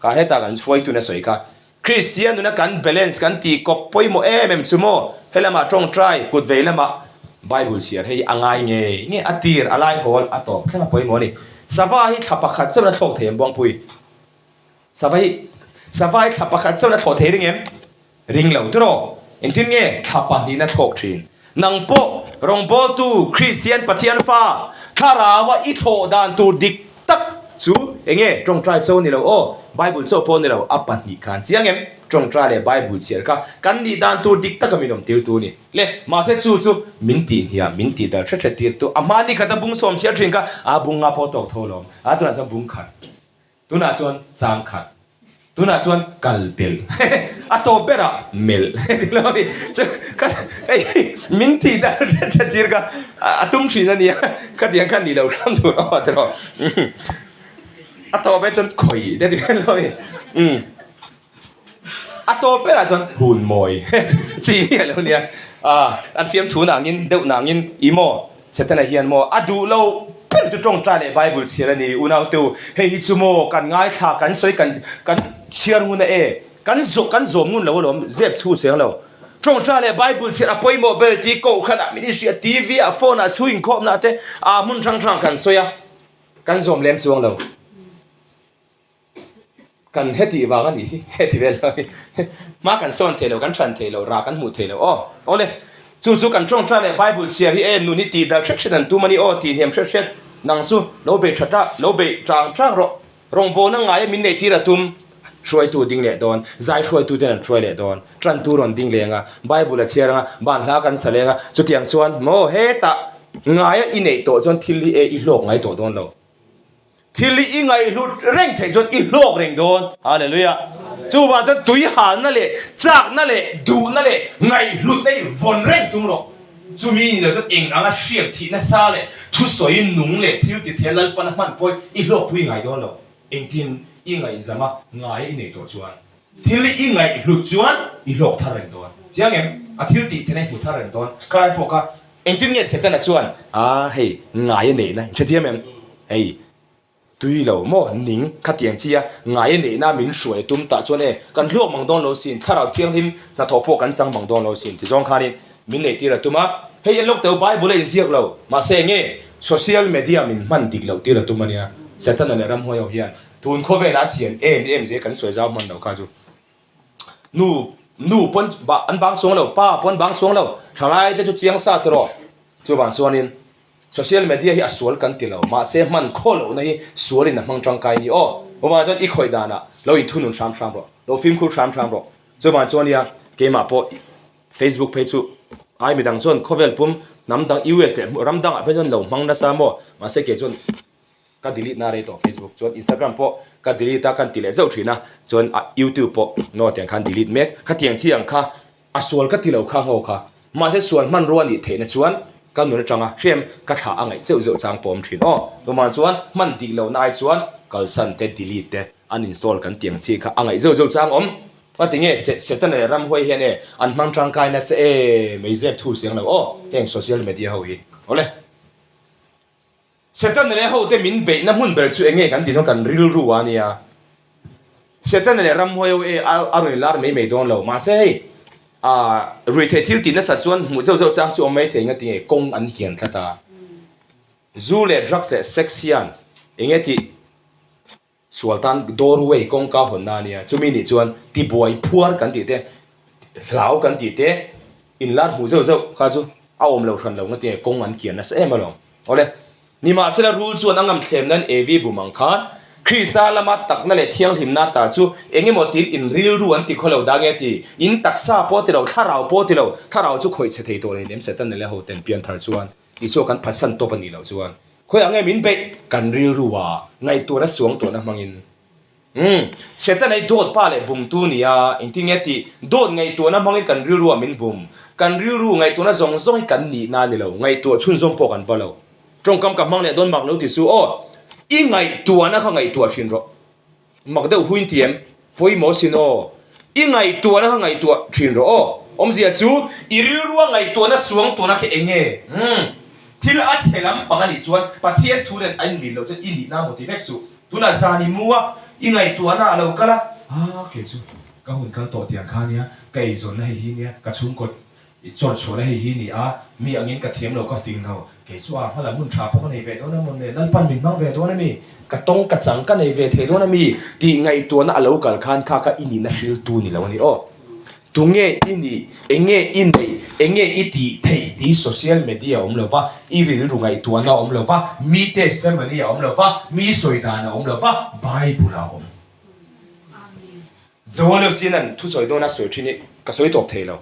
Speaker 1: ก็เฮต้ากันช่วยตัวเนี่ยสวยกันคริสเตียนนู่นกันบาลานซ์กันตีกบปอยโมเมมซูโมเฮละมาจงใจกุดเวละมาไบเบิลเชียร์ให้อ่างไงเนี่ยอัติร์อะไรโหลอัตโตแค่มาปอยโมนี่สบายขับปะขัดเจ้าหน้าที่เทียมบองปุยสบายขับปะขัดเจ้าหน้าที่เทียมเงี้ยริงเหล่าตัวอินทินเงี้ยขับปะนี่นัดหกทีนนังโปรองโบตูคริสเตียนปะเทียนฟ้าถ้าเราว่าอิโถดานตูดิกตักซูเองเงี้ยจงใจโซนี่เราโอ้ไบเบิลโซพอนี่เราอัปปันนี่ขันเสียงเงี้ยจงใจเลยไบเบิลเสียร์กันนี่ดานตูดิกตักมีน้ำติวตูนี่เล่มาเสจูมินตีเนี่ยมินตีดาเชิดตีตัวอามานี่ขัดบุ้งสมเสียทริงก็บุ้งอาพอตกโทลมตัวนั้นจะบุ้งขัดตัวนั้นชวนจางขัดตัวนั้นชวนกัลเปลโตเบระเมลดิโลนี่จะก็ไอ้มินตีดาเชิดตีก็ตุ้มชีนั่นเนี่ยก็ยังกันนี่เราทำตัวตัวโตเบจนข่อยได้ดิโลนี่ a to pe la chon hun moi chi hi lo nia an fiam thu na ngin deuh na ngin imo setana hian mo adu lo pen chu tong tra le bible chira ni unau tu hei hi chu mo kan ngai tha kan soi kan chiar ngun e kan zom ngun lo lom zep thu seng lo tong tra le bible chira poi mo bel ti ko khana ministry tv a phone a chuing khom na te a mun thang kan soya kan zom lem chuang loกันเฮติว่ากันนี่เฮติเวลมากันซ่อนเทโลกันชันเทโลรากันหมู่เทโลโอ้เลยจู่ๆกันจ้องจ้าเลยไบเบิลเสียที่นูนิตีดาร์เชนตัวมันนี่ตีเฮียมเชนนังจู่โลเบชตาโลเบจางรงโบนังไงมินเนตีระตุมช่วยตัวดิ้งเล่ดอนใจช่วยตัวเดนช่วยเล่ดอนจันตัวรอนดิ้งเล่งไบเบิลเชียร์บ้านลากันเสลงจุดที่ยังชวนโมเฮตาไงอินเนตัวจนทิลลีอีโลกไงตัวโดนเราทีลีอีไงลุดเร่งเทจนอีโลกเร่งโดนฮาเลลูยาจูบาจะตุยหันนั่นแหละจากนั่นแหละดูนั่นแหละไงลุดได้วนเร่งตุงหรอกจูมีนี่เราจะเองอ่ะเชียบที่นั่นซาเลยทุสอยนุ่งเลยที่ติดเทลันปนมันปอยอีโลกตุยไงโดนหรอกเองทินอีไงจะมาไงอีในตัวจวนทีลีอีไงลุดจวนอีโลกทารันโดนเจียงเอ็มอาทิตย์ติดเทนันหูทารันโดนใครพวกเขาเองทินเนี่ยเสร็จแล้วจวนเฮ้ยไงเนี่ยนะเชื่อเอ็มเฮ้ยตุยเราโม่หนิงขัดเตียงเชียไงเนี่ยน่ามินสวยตุ้มตาชวนเอกันลวกมังดอนโลสินถ้าเราเที่ยงทิมน่าทอพวกกันจังมังดอนโลสินที่จ้องคานินมินเนี่ยตีเราตุ้มอ่ะเฮ้ยลูกเต๋อใบบุเลยเสียกเรามาเสงเงี้ยโซเชียลมีเดียมินมันติดเราตีเราตุ้มมันเนี่ยเสร็จแล้วเนี่ยรำหัวเฮียนทุนโควิดน่าเสียนเอ็มเสียกันสวยเจ้ามันเราค่ะจูนู่ปนอันบางส่วนเราป้าปนบางส่วนเราทลายได้จุดเชียงซาตรอจูบางส่วนนี้โซเชียลมีเดียที่สวนกันติเรามาเสมันโคโลในสวนนี่นะมังจังไกนี่ผมว่าจนอีกคอยดานะเราอินทุนนุ่นชามรอเราฟิล์มคู่ชามรอจนบางส่วนเนี่ยเกมมาพอ Facebook page ไอ้ไม่ดังส่วนโควิดปุ่มน้ำดัง US เนี่ยรำดังอ่ะเพื่อนเรามังนะซามมาเสกจนก็ delete หน้าเลยต่อ Facebook จน Instagram พอก็ delete ตากันติเลยเจ้าทีนะจน YouTube พอโน้ตอย่างคัน delete เมกขัดเตียงเชียงค่ะส่วนก็ติเราข้างหัวค่ะมาเสส่วนมันร้อนอีเทนส่วนกันหนุนจังอ่ะเชื่อมกระถางไงเจ้าจางปอมถิ่นประมาณส่วนมันดีเรานายส่วนก็สั่นแต่ delete แต่อัน install กันเตียงชีค่ะไงเจ้าจางว่าถึงเงี้ยเสร็จตั้งแต่รำห้วยเฮียเนี่ยอันมังจังกายนะเอ๊ไม่เจ็บทูเสียงเราแห่งโซเชียลมีเดียเขาอีเอาเลยเสร็จตั้งแต่เขาแต่มินเบน้ำหุ่นเบิร์ดช่วยเงี้ยกันที่ต้องกันริลรัวเนี่ยเสร็จตั้งแต่รำห้วยอารมณ์ลาร์ไม่โดนเรามาเซ่รีเททิลตินสัดส่วนหมู่เจ้าจางส่วนไม่ถึงกันที่กงอันเขียนท่าตาจูเล่ดรักเซ็กซี่อันเงี้ยที่ส่วนตันโดนเวกงก้าวหัวหน้าเนี่ยจุมีนี่ส่วนที่บอยพัวกันติดเตะเหลากันติดเตะอินลาดหมู่เจ้าข้าจูเอาอมเราทันเราก็ที่กงอันเขียนนะเสียมาลงเอาเลยนี่มาเสร็จรู้ส่วนอังกฤษเทมนั้นเอวีบุมังคันคริสต์ละมาตักนั่นแหละเที่ยงถิ่นหน้าตาจูเองหมดที่อินริลรู้อันที่เขาเราดังเงี้ยที่อินตักซาพอที่เราถ้าเราจูคอยเสถียรตัวเลยเนี่ยเสร็จตั้งแต่แล้วเขาเต็มเปลี่ยนทางส่วนอีส่วนกันพัฒน์ตัวปนีเราส่วนคอยอังเงี้ยมินไปกันริลรู้ว่าไงตัวนั้นสวงตัวนั้นมังอินเสร็จตั้งแต่โดดป้าเลยบุมตัวนี้อินที่เงี้ยที่โดดไงตัวนั้นมังอินกันริลรู้มินบุมกันริลรู้ไงตัวนั้นส่งให้กันหนีนานี่เราไงตัวชุนส่งพอกันบ่เราตรงกำกับมังเนี่ยโดนบักเราที่สู้อีไงตัวนั้นเขาไงตัวชินรอมักเดาหุ่นเทียมพอยหมอสินอีไงตัวนั้นเขาไงตัวชินรออมเสียจูอีริลรู้ไงตัวนั้นสวงตัวนั้นแค่เองเงี้ยที่ละอัดเสลัมปังอันนี้ชวนประเทศทุเรศอันนี้เราจะอินดีน่าโมทีเวกสูตัวน่ะซานิมัวอีไงตัวน่ะเราก็ละเกจูก็หุ่นกันโตเตียงข้านี้ไก่ส่วนให้ฮีเนี่ยกระชุ่มกดจดชวนให้ฮีนี่มีอันนี้กระเทียมเราก็ฟิงเราเกจูถ้าเรามุ่งชาพวกในเวทนั้นมันเนี่ยนั่นปั้นมินบ้างเวทนั้นมีกระตงกระจังกันในเวทนั้นมีที่ไงตัวน่ะเราก็ข้านข้าก็อินดีน่ะฮิลตูนี่แล้ววันนี้ตุงเงอินดีเองเงอินดีเองเงอิตีเทดีโซเชียลมีเดียเราว่าอีริลรู้ไงตัวน่ะเราว่ามีเทสต์มันเนี่ยเราว่ามีสวยดานะเราว่าไบเบิลเราจวนเราสินั้นทุกสวยตัวน่ะสวยที่นี่ก็สวยตบเทเรา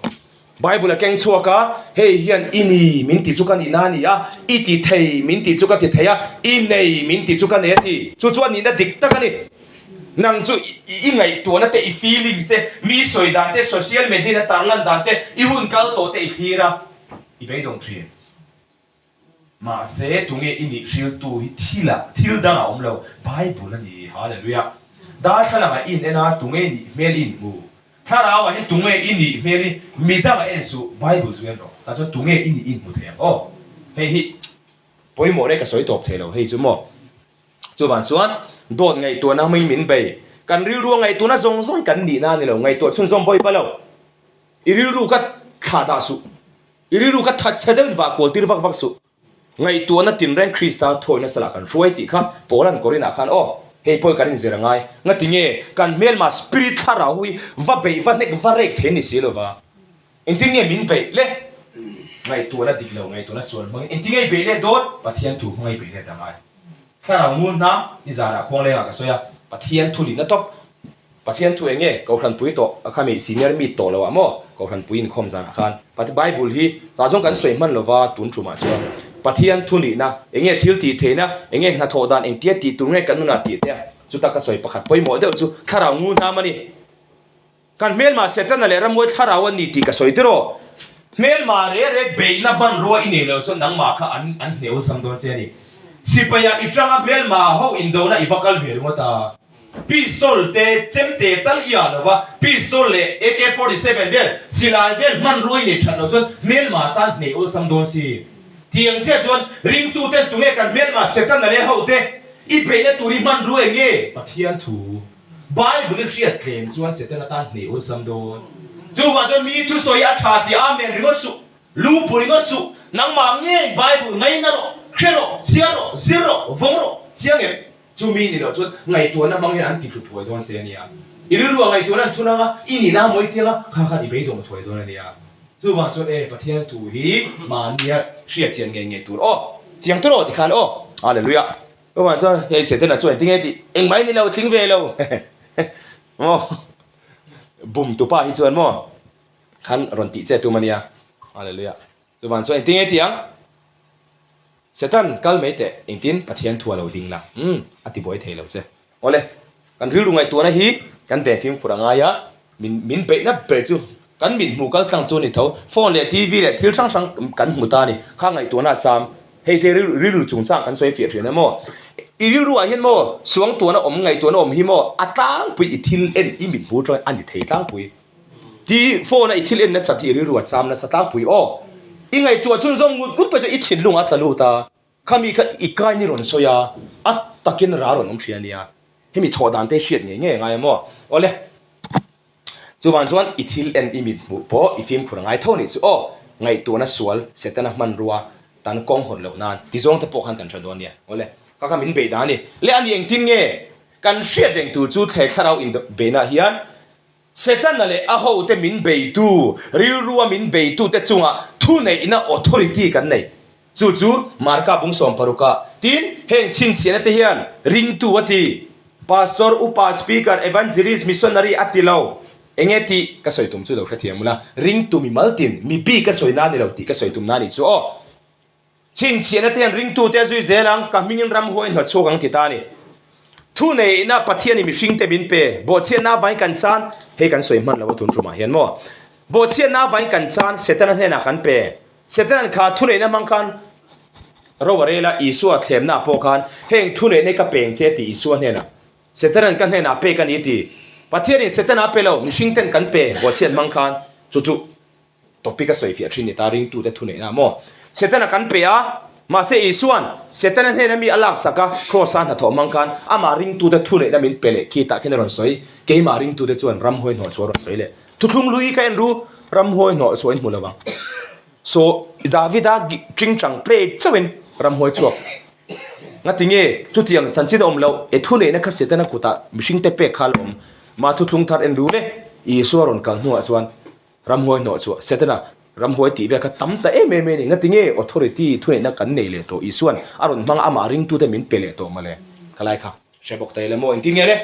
Speaker 1: ไบเบิลเก่งชัวก็เฮียนอินี่มินติจุกันอินานี่อีตีเทมินติจุกันติเทียอินเนมินติจุกันเนี่ยที่จวนนี่น่ะดิกตะกันนี่นั่งจู่อีไงตัวนั่นแต่อีฟีลิ่งเสมีสวยดันแต่โซเชียลมีเดียนั่นต่างกันดันแต่อีหุ่นกัลโตแต่อีคีระอีไปตรงที่มาเสตรงนี้อินี่ชิลตัวที่ละที่ดังเอาเราไบเบิลนี่ฮาเลลูยาดาขนาดอินเอ็นะตรงนี้เมลินบูท ถ้าเราเห็นตุงเงอินนี่เมนี่มีตั้งเอ็นสูไบเบิลสูเอ็นหรอแต่จนตุงเงอินนี่อินหมดเลยโอ้เฮ้ยปอยหมดเลยก็สวยตบเทเราเฮ้ยจุ๊บหมดจุ๊บวันส่วนโดนไงตัวนั้นไม่มินไปกันริ้วรัวไงตัวนั้นส่งกันดีน่านี่เราไงตัวส่งปอยไปแล้วอีริ้วรัวก็ขาดาสุอีริ้วรัวก็ทัดเสด็จว่ากอลตีร์ฟักสุไงตัวนั้นตินแรงคริสตัลถอยนั่นสลักกันช่วยตีครับโปแลนด์กอรินาขันโอ้เฮ้ยพอยกันนี่เสียงไงงั้นทีนี้กันเมลมาสปิริตข้าเราหุยว่าไปว่าเน็กว่าเรกเทนนิสเลยว่าอินทีนี้มินไปเล่ไงตัวนั้นดิกเราไงตัวนั้นส่วนมึงอินทีนี้ไปเล่โดดปะเทียนถูกไงไปเล่ทำไมข้าเรางูน้ำนี่จาระควงเลยอ่ะก็สวยปะเทียนถูกลินนะต๊อบปะเทียนถูกเองเขาขันปุยโตข้ามีซีเนียร์มีโตแล้วอ่ะโม่เขาขันปุยนี่คอมจาระขันปะที่ไบเบิลที่ตาจงกันสวยมันเลยว่าตุนจุมาสวยปะเทียนถูกลินนะเองทิลตีเทนะเองนัทโอดานเองเทียตีตุงเงกันนู่นน่ะตีเทียจุดตากระสวยประคัดปอยหมดเดี๋ยวจุข้าเรางูน้ำมันนี่การเมลมาเสร็จนั่นแหละรำมวยข้าเราวันนี้ตีกระสวยที่รอเมลมาเร่เบย์นับบันรัวอินเดียจนนังมาข้าอันเหนียวสัมดอนเสียนี่สิไปยังอิจฉาเมลมาเขาอินโดนะอีฟักกัลเวรุมาตาพิสโตลเตเจมเตตัลยาโนวะพิสโตลเล่ AK-47 เวลสิลาเวลมันรัวอินเดียชันจนเมลมาตันเหนียวสัมดอนสิเที่ยงเจ้าจนริงตูเต้นตุเงกันเมลมาเสร็จนั่นแหละเขาเตอีเปย์เนี่ยตุริมันรัวเงี้ยปะเทียนถูไบเบิลเรียกเทนส่วนเสร็จนั่นตันเหนียวสัมดอนจู่ว่าจนมีทุสอยอาชาติอาเมนริงสุลูปุริงสุนังมังเงี้ยไบเบิลไงนั่นหรอแค่หรอเสียหรอเสียหรอวงหรอเสียเงี้ยจู่มีนี่หรอจนไงตัวนั้นมังเงี้ยอันติดถวยตัวนั้นเสียเนี่ยอีรู้ว่าไงตัวนั้นทุนังอ่ะอีนี่น้ำมวยเที่ยงอ่ะข้าอีเปย์ตัวมันถวยตัวนั้นเนี่ยจู่ว่าจนปะเทียนถูฮีมาเนี่ยเสียเจียงเงี้ยตัวโอ้เจียงตัวที่ขันโอ้อะไรรู้อ่ะก็ว่าจนเฮ้ยเสร็จแล้วจนทิ้งไอ้ที่เอ็งไม่นี่เราทิ้งเวลาโอ้บุ่มตัวป้าที่ชวนมั่วขันรอนติเจตัวมันเนี่ยอะไรรู้อ่ะจู่ว่าจนทิ้งไอ้ที่ยังเสร็จแล้วกัลไม่เตะเอ็งทิ้งปะเทียนทัวเราดิ้งละอธิบายเทเราเจ้โอ้เลยกันรู้ลุงไอ้ตัวนั้นฮีกันเป็นฟิล์มพลังงานมินเป๊ะนะเป๊ะจู่กันมินหมู่กันตั้งจู่นี่เท่าโฟนเลยทีวีเลยที่ช่างกันหมู่ตานี่ข้างไอ้ตัวนั้นจำเฮ้ยเธอรู้จุงจ้างกันสวยเฟียดนะโมอีรู้ว่าเห็นโมสวงตัวนั้นไงตัวนั้นฮิโมอัตตั้งปุยอิทิลเอ็นอิมิดบูจอยอันนี้เทตั้งปุยที่โฟนอิทิลเอ็นนั่นสัตย์รู้ว่าจำนั่นสัตตั้งปุยโอ้อีไงตัวชุนซงกุดไปจะอิทิลลุงอัตลูตาข้ามีกันอีกการนี่รอนโซยาอัตตะกินรารอนน้ำเชียนี่ให้มีทอดานเตเชียดไงโมโอ้เลยจู่วันส่วนอิทิลเอ็นอิมิดบูพออีฟิล์มคนไงเท่านี้จู่โอ้ไงตัวนั้นสวลเสร็จแล้วมันรัวตานกองหดเหล่านั้นที่จงจะปกหันกันชนตัวเนี่ยโอ้เลยก็คำมินเบดานี่เลี้ยงนี่เองทิ้งเงี้ยกันเชียดเองตัวจู่เทคเราอินเบน่าเฮียนเสร็จนั่นแหละอาหูเตมินเบตูริวรัวมินเบตูเตจุงอ่ะทุนในอินาออทอริตี้กันเนี่ยจู่มาร์กาบุงสอมปารุกาทีนเฮงชินเสียนเทียนริงตัวที่พาสตอร์อุปาสปีกเกอร์เอวันเจลิสมิสชันนารีอัติเลาเองที่ก็สวยตุ้มจู่เราเทียมมุละริงตัวมีมัลตินมีปีก็สวยน่านี่เราที่ก็สวยตุ้มน่านี่จู่ชินเสียนเทียนริงตัวเตจุยเซลังกับมิงรำหัวอินหัวโชกังติตานี่ทุนในน่าปะเทียนี่มีชิงเตบินเป้บทเชียนน่าไว้กันซานให้กันสวยมันแล้วว่าทุนจุมาเห็นมั้ยบทเชียนน่าไว้กันซานเสร็จแล้วเนี่ยนักกันเป้เสร็จแล้วขาทุนในน่ามังคันเราว่าเรื่องอีสัวเทมน่าพอกันเฮงทุนในก็เป็นเจติอีสัวเนี่ยนะเสร็จแล้วกันเนี่ยน่าเป้กันอีทีปะเทียนี่เสร็จแล้วเป้แล้วมีชิงเตนกันเป้บทเชียนมังคันจู่ๆตบปีก็สวยเฟียชินนี่ตาริงตัวเด็ดทุนในน่ามั้งเสร็จแล้วกันเป้อะมาเสียอีส่วนเสร็จแล้วเนี่ยมีอะไรสักก็โครสันหัดมังคันอามาริงตัวเด็ดทุนในน่ามินเปเล่ขีตาแค่นั้นสวยเกย์มาริงตัวเด็ดส่วนรำห้อยหน่อสวยสวยเลยทุกลุงลุยกันรู้รำห้อยหน่อสวยหมดเลยบ้างโซดาวิดาจริงจังเพลย์เจ้าเป็นรำห้อยชัวงั้นทีนี้ทุกที่ยังฉันคิดว่าเราทุนในนักเสียแต่นักกุตามิชิงเตเปคาลมมาทุกลุงทัดเอ็นรู้เลยอีส่วนรอนกันหัวส่วนรำห้อยหน่อชัวเสร็จแล้วรำหัวตีแบบก็ตั้มแต่เมย์นี่งั้นทีนี้ออทอริตี้ทุนนักกันเนี่ยเลยตัวอีส่วนอารมณ์บางอามาริงตัวเต็มินเปเลยตัวมาเลยก็เลยครับเชฟบอกแต่ละโมงทีนี้เลย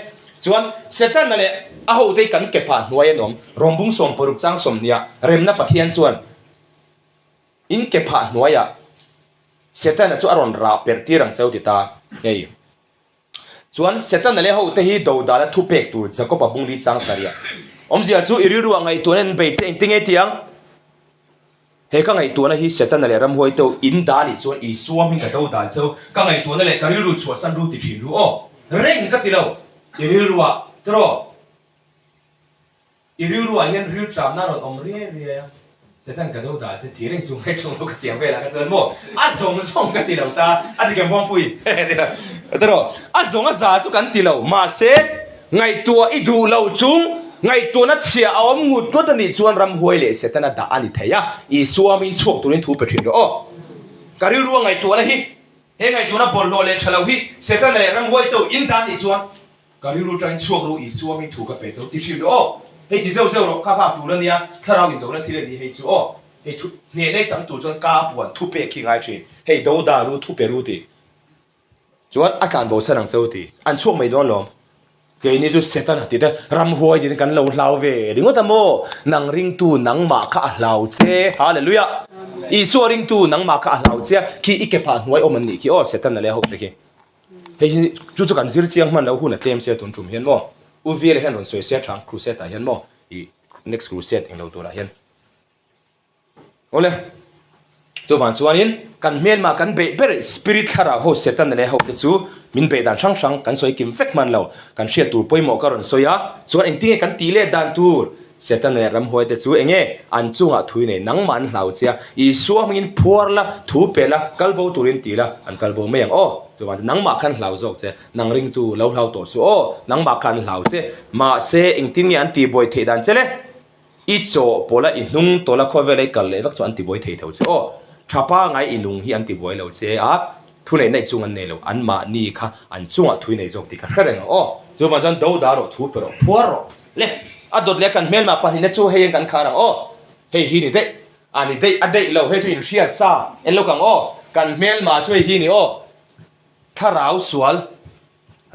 Speaker 1: ส่วนเสร็จนั่นแหละอาหูได้กันเก็บผ่านหัวยันอมรวมบุ้งสมปรุกจ้างสมเนี่ยเริ่มนับปะเทียนส่วนอินเก็บผ่านหัวยาเสร็จนั่นส่วนอารมณ์ราเปิดที่รังเซลติตาเนี่ยส่วนเสร็จนั่นแหละอาหูได้ฮีดาวดาละทุเปกตัวจะก็ปะบุ้งลีจ้างสารีอมเสียจู่อิริรัวไงตัวนั้นไปเจงติงเอทียงเฮ้ยก็ไงตัวนั้นฮิเสร็จนั่นแหละรำหัวตัวอินดาลิส่วนอีสวมหิงกระดาวดาเจ้าก็ไงตัวนั่นแหละการิรุชัวสันรูติพินรูโอเร่งก็ติเราอิริรัวตรอ riu ru a hian riu tram na ron om ria ria setan ka do da che tireng chung hai chung lo ka tiang ve la ka chon mo a zong zong ka ti lo ta a ti ke mo pui taro a zong a za chu kan ti lo ma se ngai tua i du lo chung ngai tua na chia om ngut to ta ni chuan ram huai le setan a da ani theya I suamin chok turin thu pe thin ro o ka riu ru ngai tua la hi he ngai tua na bol lo le thalo hi setan le ram huai to in ta ni chuan ka riu ru tran chok ru I suamin thu ka pe zo ti thin ro o hei chỉ sâu sâu rồi, các bạn chủ lên đi à, thà nào nhìn đâu là thì lên đi hei chú, hei thu, nè nè chẳng tụ cho cá buồn thu bể khi ngay chuyện, hei đâu đã lu thu bể lu đi, chú anh can bộ sản năng sâu đi, anh chuộc mấy đòn lom, cái này chú xét anh thì đó, ram huay thì cái lâu lâu về, đừng có tham mô, năng ring tu năng mà cả lâu chế, hallelujah, Isu ring tu năng mà cả lâu chế, khi ít cái pan huay ôm anh đi, khi xét anh là học được hei chú cần giữ chiang man lâu hun là tem xe tuần trùm hiền mò. Uvi là hiện rồi soi xét thằng crusade tại hiện mò, next crusade anh lâu tuổi là hiện. Ole, cho bạn chuan in, kan miên mà kan bể bể spirit khara ho setan này học được chú, min bể đàn sang sang kan soi kim phek man lâu, kan share tur poi mò karon soi á, chuan anh tiếng kan tile đàn tur, setan này ram hoi được chú anh nghe, anh chung à thui này nắng man lâu chia, I suam in puar la, thu pe la, kalbo turin tila, anh kalbo mấy ang o. Cho bạn nắng mà khăn lâu rồi chứ nắng ring tu lâu lâu tổ số nắng mà khăn lâu chứ mà sẽ anh tin nghe anh tì bồi thế đàn chứ đấy ít chỗ bỏ lại ít nung tổ là coi về lấy cần lấy vắt cho anh tì bồi thế thầu chứ chapa ngay ít nung hi anh tì bồi lâu chứ thu này này chung anh này lâu anh mà ni kha anh chung thu này rồi thì cái này cho bạn chân đâu đã rồi thu rồi phua rồi lẽ đột lẽ cần mail mà bạn này chú hay cần khá rằng hay hi này đấy anh đấy lâu hay cho anh share sa anh lâu càng cần mail mà cho hi nàyถ้าเราสวล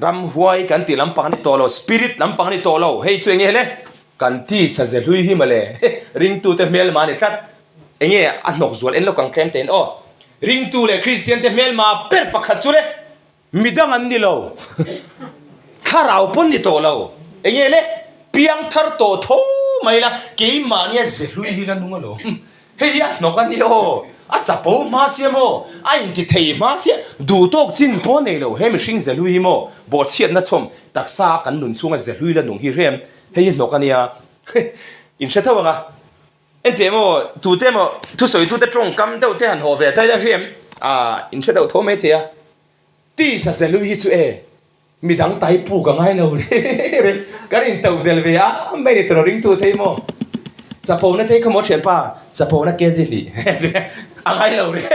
Speaker 1: รำหวยกันที่ลำพังนี่โตโลสปิริตลำพังนี่โตโลเฮ้ยช่วยเงี้ยเลยกันที่สัจลุยหิมาเลยริงตูเตเมลมาเนี่ยชัดเงี้ยอันนกสวลเอ็นโลกังเคลมเตนริงตูเลยคริสเตียนเตเมลมาเปิดปากขัดจุเลยมิดังอันนี้โลถ้าเราพ้นนี่โตโลเงี้ยเลยเพียงทาร์โตโตไม่ละเกี่ยมาเนี่ยสัจลุยหิกันนุ่งโลเฮ้ยอันนกอันนี้จับโป้มาเสียโมอินที่เทียมาเสียดูตกจินพอเนี่ยเราให้มันชิงเซลุยโมบทเชียนนัดชมตักซากันหนุนช่วงเซลุยแล้วหนุ่งฮิเรียมเฮ้ยนกอันนี้อินเชตเอาไงเอ็นเทโมดูเทโมทุสวยทุเตตรงกำเดาเทหันหัวเวทได้เรียมอินเชตเอาโทไม่เทียตีเซลุยจู่มีดังไตปูกังไงเราเลยกันอินเตาเดลเวียไม่ได้ตรอริงตัวเทโมจะพอนั่นเทขโมยเฉียนป้าจะพอนั่นเกจินี่อะไรเราเนี่ย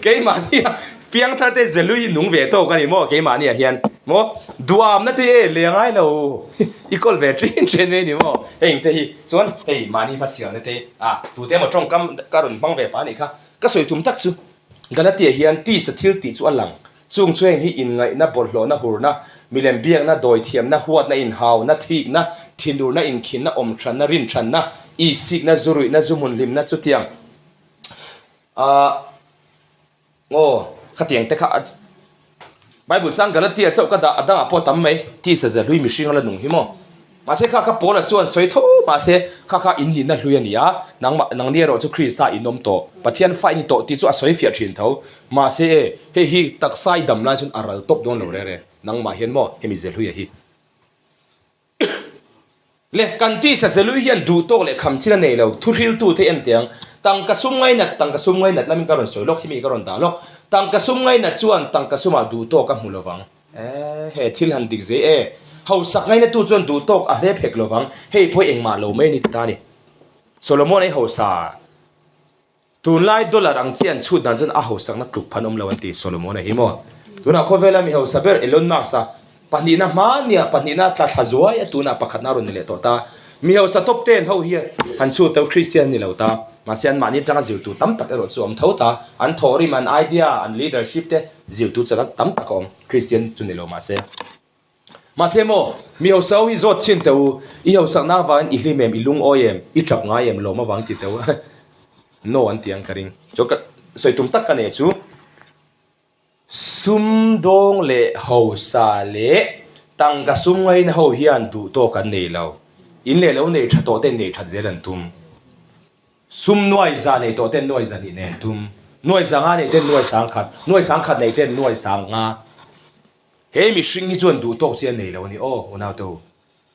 Speaker 1: เกี่ยมาเนี่ยเพียงท่าเตจะลุยหนุ่งเวทโตกันนี่โมเกี่ยมาเนี่ยเฮียนโมดูอามนั่นเตเลี้ยงไอ้เราอีกคนเวทรินเชนนี่โมเฮ้ยเตยส่วนเฮ้ยมานี่มาเสียนั่นเตดูเตมาตรงกำการุนบังเวปานี่ค่ะก็สวยทุ่มทักซูกันละเตยเฮียนตีสถิลตีส่วนหลังช่วงช่วยให้อินไงน่าบอลโลน่าหูน่ามีเลมเบียงน่าโดยเทียมน่าหัวน่าอินฮาวน่าทีกน่าทินดูน่าอินขินน่าอมชันน่ารินชันน่าอีสิกน่าจุรุยน่าจุมุนลิมน่าจุดเทียงโง่ขัดเตียงแต่ข้าไบเบิลสั่งกันละที่เจ้าก็ด่าด่าพอทำไหมที่เสียลุยมิชิงละหนุ่งหิมอมาเสข้าโปละจวนสวยทุ่มาเสข้าอินดินนั่นลุยนี่อ่ะนังเดียร์จุคริสต์อินนมโตปะเทียนไฟนี่โตที่จุสวยเฟียดเห็นเท่ามาเสเฮ้ยตักไซดำนั่นจนอารัลตบโดนเราเลยนังมาเห็นมั้งเฮมิเซลุยฮีเล็กกันที่เสียลุยยันดูโตเลยคำที่นั่นเองเราทุเรียนตัวที่เอ็นเตียงตั้งกระซุ่มไงนัดตั้งกระซุ่มไงนัดแล้วมีการสวยล็อกที่มีการด่าล็อกตั้งกระซุ่มไงนัดชวนตั้งกระซุ่มมาดูโตกับหูระวังเฮ้ที่หันดิกเซ่เขาสักไงนัดตัวชวนดูโตอะไรเพกระวังเฮ้พวกเองมาโลไม่นิดตานี่โซโลมอนไอ้เขาสาตุนไล่ดอลลาร์อังเจียนชุดนั้นจนเขาสักนักกลุ่มพันละวันตีโซโลมอนไอ้หิมอตุนเอาเวลามีเขาสับเบอร์เอลอนมาร์กซาปันนีน่ามาเนี่ยปันนีน่าตัดหัวไอ้ตุนเอาประคัดนารุนนี่แหละตัวตามีเขาสัตบเต้นเขาเฮียหันชูเต้าคริสเตียนนี่แหละตามาเสียนมานี่จังจิวตูตั้มตักเอรอดส่วนเท่าตาอันทอริมันไอเดียอันลีดเดอร์ชิพเต้จิวตูจะตั้มตักอมคริสเตียนจุนนี่เรามาเสียโมมีเขาเสาอีโจชินเต้าอีเขาสักหน้าวันอีลิเมมอีลุงโอเอ็มอีจับง่ายเอ็มโลมาวังติดเต้าโนอันเตียงกระดิ่งจกสวยตุ้มตักกันเอจูซุ่มดงเล่เขาซาเล่ตั้งกระซุ่มไว้ในเขาเฮียนดูโตกันนี่เราอินเล่เราเนี่ยชัดโตเต้นเนี่ยชัดเจริญตุ้มซุ่มน้อยจานเนี่ยโตเต้นน้อยจานนี่เนี่ยตุ้มน้อยสังหาเนี่ยเต้นน้อยสังขัดน้อยสังขัดเนี่ยเต้นน้อยสังหาเฮ้ยมีสิ่งที่ชวนดูโตเจียนเนี่ยเราเนี่ยโอ้โหน่าดู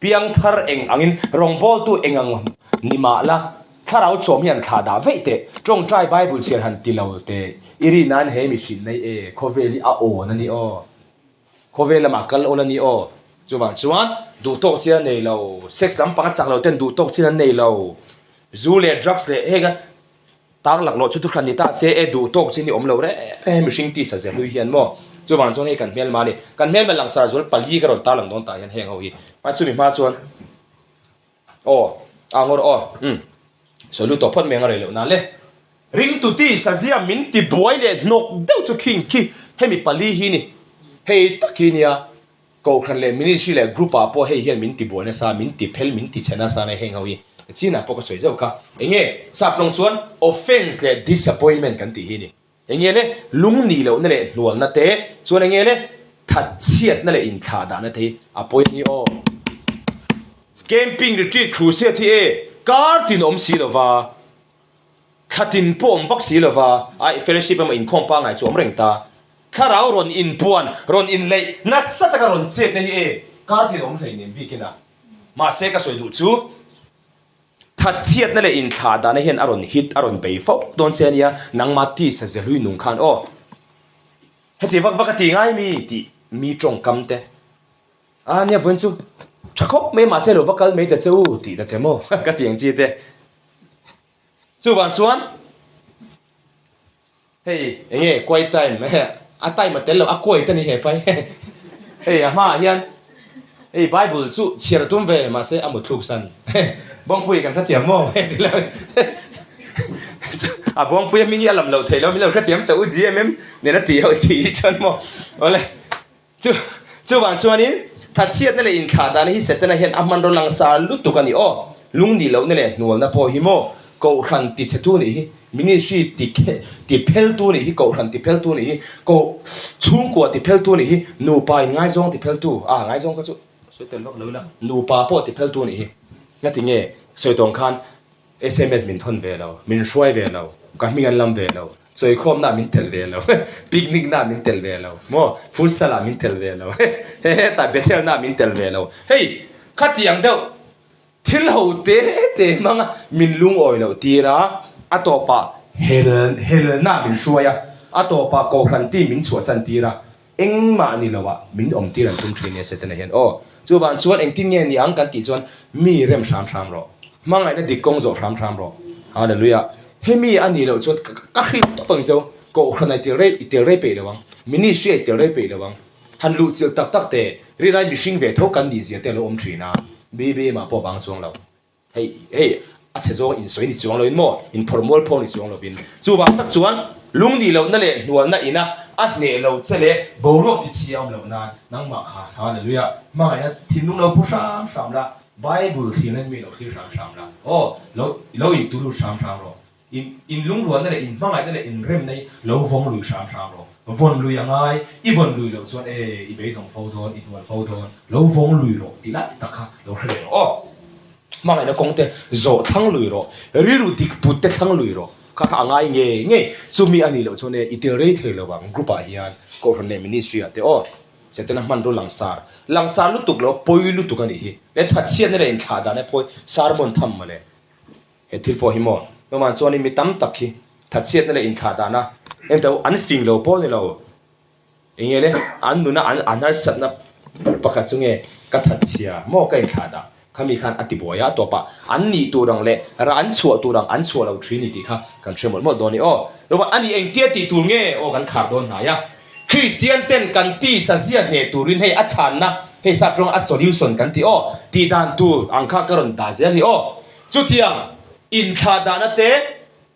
Speaker 1: piang thar eng angin rong bol tu engang nima la tharau chom hian thada veite trong trai bible chian han tilo te iri nan he mi shin nei e khoveli a o na ni o khovela ma kal ola ni o chuan du tok chia nei lo sex lam pang chak lo ten du tok chia nei lo zu le drugs le hega tang lak lo chu tu khan ni ta se e du tok chi ni om lo re mi sing ti sa ze lui hian mo chuan he kan mel ma ni kan mel lang sar zul pali ka ron ta lang don ta hian heng ho hi ma chu mi ma chuan o angor o so lu to phot menga re lo na le ring tu ti sa zia min ti boy le nok deu chu king ki he mi pali hi ni he takinia ko khan le mini shi le group a po he hian min ti boy na sa min ti phel min ti chena sa na heng ho hi china po ka soi zo ka enge sa plong chuan offense le disappointment kan ti hi ni enge le lung ni lo na le nual na te chuan enge le that chiat na le in tha da na the a point ni o camping retreat cruise thi e kartin om si lova khatin pom vak si lova ai fellowship am in khom pa ngai chu om reng ta tharau ron in puan ron in lei na sata ka ron chet nei e kartin om hlei nem bikina ma se ka soi du chu that chiat na le in tha da na hian aron hit aron bei fo don chenia nang ma ti sa ze hlui nung khan o heti vak vak ti ngai mi trong kam te a nia vun chu chakop me ma se lo vakal me te chu ti da te mo ka tiang chi te chu wan chuan hey enge koi time a time ma tel lo a koi ta ni he pai hey a ma hian hey bible chu chiar tum ve ma se amu thuk san bong pui kan tha tiam mo a bong pui mi alam lo thei lo mi lo ka tiam ta u gmm ne na ti ho ti chan mo ole chu wan chuan inถ้าเทียบนั่นเลยอินขาดานี่เสร็จนะเห็นอามันโดนลังซาลุตุกันนี่อ๋อลุงดีแล้วนั่นแหละหนูนะพอหิโมกูรันติดเชตุนี่มินิชีติเพลตัวนี่กูรันติเพลตัวนี่กูชุ่งกว่าติเพลตัวนี่หนูไปง่ายจงติเพลตัวง่ายจงก็จุสวยเต็มโลกเลยนะหนูปาพอติเพลตัวนี่งั้นทีเงี้ยสวยตรงคัน SMS มินทนเวลามินช่วยเวลาก็มีกันลำเวลาสวยคอมน่ามินเทลเวลาปิกนิกน่ามินเทลเวลาโม่ฟุตซอลมินเทลเวลาแต่เบเทลน่ามินเทลเวลาเฮ้ยขัดยังเดียวทิลหูเตะมั้งมินลุงอ่อยแล้วทีระอัตโตปะเฮลน่ามินช่วยอัตโตปะโกขันตีมินชัวสันทีระเอ็งมานี่แล้ววะมินอมทีรันตุ้มทรีเนี่ยเสร็จแล้วเห็นโอ้จู่บ้านส่วนเอ็งที่เนี่ยนี่อังกันตีส่วนมีเริ่มสามรอมั่งไงนั่นดิกงโจสามรอฮาเลลูยาเฮมีอันนี้เราจนก็คือต้องจะก็คนไหนเตเรไปเลยวังมินิชีเตเรไปเลยวังฮันลูจิลตักเตะเรื่องนั้นมีสิ่งเวทเขากันดีเสียแต่เราอมทรีนะบีมาพอบางช่วงเราเฮ้ยอาจจะช่วงอินสวยนี่ช่วงเราอินโม่อินพอร์มอลพอนี่ช่วงเราบินจู่ว่าตักช่วงลุงดีเรานั่นแหละหนวลนั่นอินะอันเนี่ยเราจะเละบรอกที่เชี่ยวเรานานนั่งมาค่ะฮาเลลูยามาไงนะทีมลุงเราผู้สามละไบเบิลที่นั่นมีเราที่สามละโอ้เราอินตุลุสามเราin lung ruan na in mangai na in rem nei lo vong lui sam ro von lui angai I von lui lo chuan I be dong fo don I wal fo don lo vong lui ro ti la takha lo hre ro o mangai na kong te zo thang lui ro ri ru dik put te thang lui ro kha angai nge chumi ani lo chuan I te re the lo wang group a hian ko ron ne ministry ate o setena man ro langsar lu tuk lo poi lu tuk ani hi le that chian na in tha da ne poi sarmon tham male he thil po hi moประมาณส่วนนี้มีตั้มตักขี้ถัดเสียดนั่นแหละอินขาดานะเอ็มแต่อันฟิงเราพอนี่เราอย่างเงี้ยเลยอันนู้นนะอันนั้นสัตว์นะประกาศจุงเงี้ยก็ถัดเสียมอก็อินขาดาเขามีการอธิบายตัวปะอันนี้ตัวรังเละอันชัวตัวรังอันชัวเราทรีนิตี้ค่ะกันเชื่อหมดโดนนี่โอ้แล้วว่าอันนี้เองเตี้ยตีตัวเงี้ยโอ้กันขาดโดนหายคริสเตียนเต้นกันตีสัเซียนเนี่ยตัวรินให้อัจฉรินะให้สัตว์ตรงอัศวินส่วนกันตีโอ้ตีดานตัวอังคากรนตาเสียนี่โอ้จุดที่ยังอินขาดานะเตะ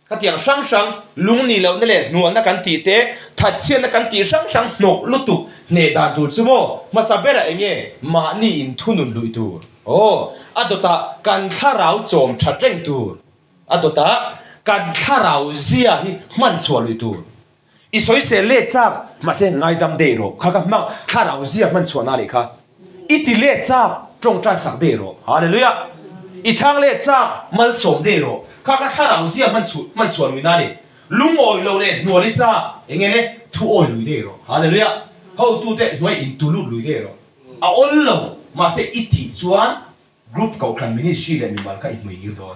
Speaker 1: ก็ที่ยังช่างลุงนี่เราเนี่ยแหละหนวลนักกันตีเตะทัดเชียนนักกันตีช่างหนกลุตุเนดานตูจุโมมาซาเบระเองเนี่ยมานี่อินทุนุนลุยตูโอ้อัตตาการข้าเราโจมชัดเร่งตูอัตตาการข้าเราเสียที่มันสวยลุยตูอีสวยเสเลจากมาเส้นไงดำเดโรข้าก็มักข้าเราเสียมันสวยน่าเลยค่ะอีติเลจากตรงใจสักเดโรฮาเลลูยาอีทางเล็กจ้ามันสมเดโรข้าก็ถ้าเราเสียมันส่วนวินาทีลุงโอยเราเนี่ยหนวดจ้าอย่างเงี้ยเนี่ยทุโอยลุยเดโรฮาเลลูยาเขาตัวเด็กช่วยอินตุลุลุยเดโรเอาอันเรามาเสียอิติชวน group kau khan ministry le mi mal ka imui ni don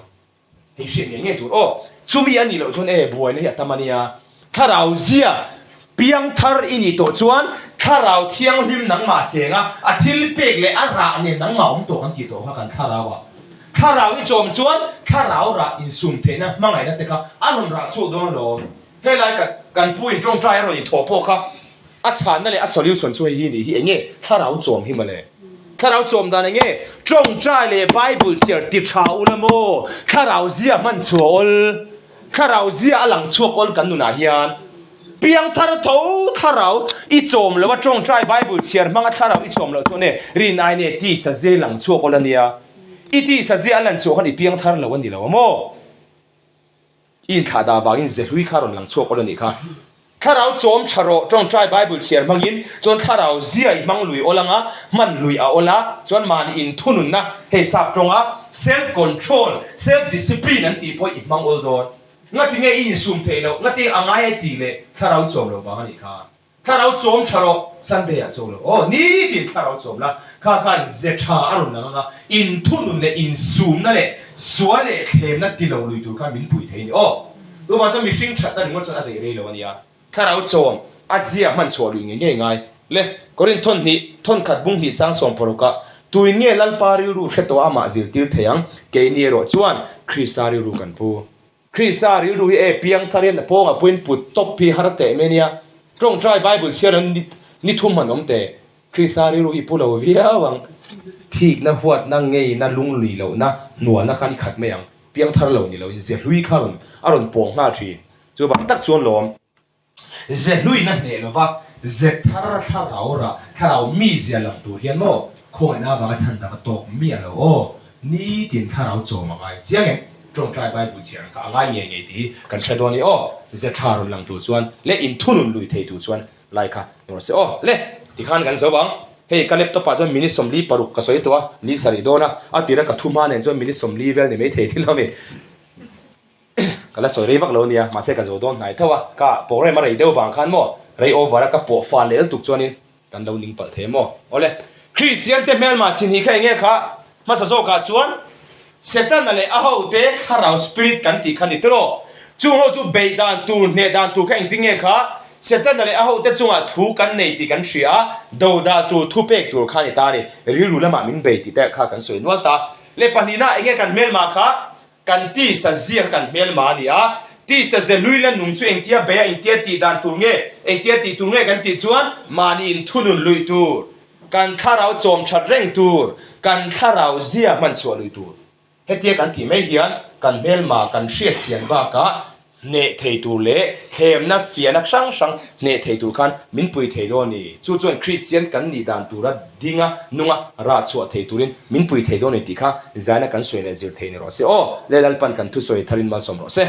Speaker 1: he she nge tu o chumi ani lo chon boy ne atamania tharau zia piang thar ini to chuan tharau thiang hlim nang ma chenga a thil pek le a ra ne nang ma om to kan ti to ha kan tharawa tharau I chom chuan tharau ra in sum the na mangai na te ka anon ra chu don lo he lai ka kan puin trong trai ro I thopo kha a chan na le a solution chu hi ni hi nge tharau chom hi ma le tharau chom da nge trong trai le bible share ti thau la mo tharau zia man chuol tharau zia alang chuak ol kan nu na hian piang thar tho tharau I chom lo wa trong trai bible share manga tharau I chom lo to ne rin ai ne ti sa ze lang chuak ol ania I ti sa ze alan chuak han I piang thar lo an ni lo mo in kha da ba in ze hui kharon lang chuak ol ani kha tharau chom charo trong trai bible share mangin chon tharau zia I mang lui olanga man lui a ola chon man in thunun na he sap tronga self control self discipline an ti poi I mang ol don ngati nge in sum theilo ngati angai ti le tharau chom lo ba ani kha tharau chom charo sunday a chom lo o ni tin tharau chom la kha kha ze tha arun na nga in thunun le in sum na le swale khem na ti lo lui tu kha min pui thei ni o do ma cha mi sing that na ngol cha a de re lo ania tharau chom azia man chaw lui nge ngai le korin thon ni thon khat bung hi sang som poroka tuin nge lal pari ru hreto ama zir tir theyang ke ni ro chuan khrisari ru kan pu khrisari ru e piang tharen ponga puin put top pi harate menia trong trai bible share ni thum manom te khrisari ru I pulo viawang thik na huat na ngei na lung lui lo na nual na khan khat meyang piang thar lo ni lo in ze lui kharon aron pong na thi chu bang tak chuan lom ze lui na ne lo wa ze thar tharau ra tharau mi zia lam tu hian mo khoi na ba chan da tok mi lo o ni tin tharau choma ngai chiang em trong trai bible chiang ka ngai nge ti kan chadoni o ze tharun lang tu chuan le in thunun lui thei tu chuan lai kha no se o le ti khan kan zo bang hei ka laptop pa chuan mini somli paruk ka soi to li sari dona a tira ka thuma nen chuan mini somli vel ne me thei thil lo me kala soi rei vak lo nia ma se ka zo don nai thawa ka pore ma rei deu wang khan mo rei over ka po fa lel tuk chuanin kan lo ning pal the mo ole christian te mel ma chin hi kha nge kha ma sa zo ka chuan Satan ale aho te tharau spirit kan ti khani tro chu ho chu beidan tu ne dan tu kha ing tinge kha Satan ale aho te chunga thu kan nei ti kan thria do da tu thu pek tur khani ta ni ri ru lama min bei ti ta kha kan soi nual ta le panina enge kan mel ma kha kan ti sa zia kan mel ma ni a ti sa ze luila nung chu eng tia be eng tia ti dan tu nge eng tia ti tu nge kan ti chuan mani in thunun lui tur kan tharau chom that reng tur kan tharau zia man chwa lui tur hetia kan ti mai hian kan mel ma kan hriat chian ba ka ne thei tu le khem na fianak sang sang ne thei tu khan min pui thei do ni chu chuan christian kan ni dan tu ra dinga nunga ra chwa thei turin min pui thei do ni ti kha zaina kan soine zir thei ni ro se o le lal pan kan thu soi tharin mal som ro se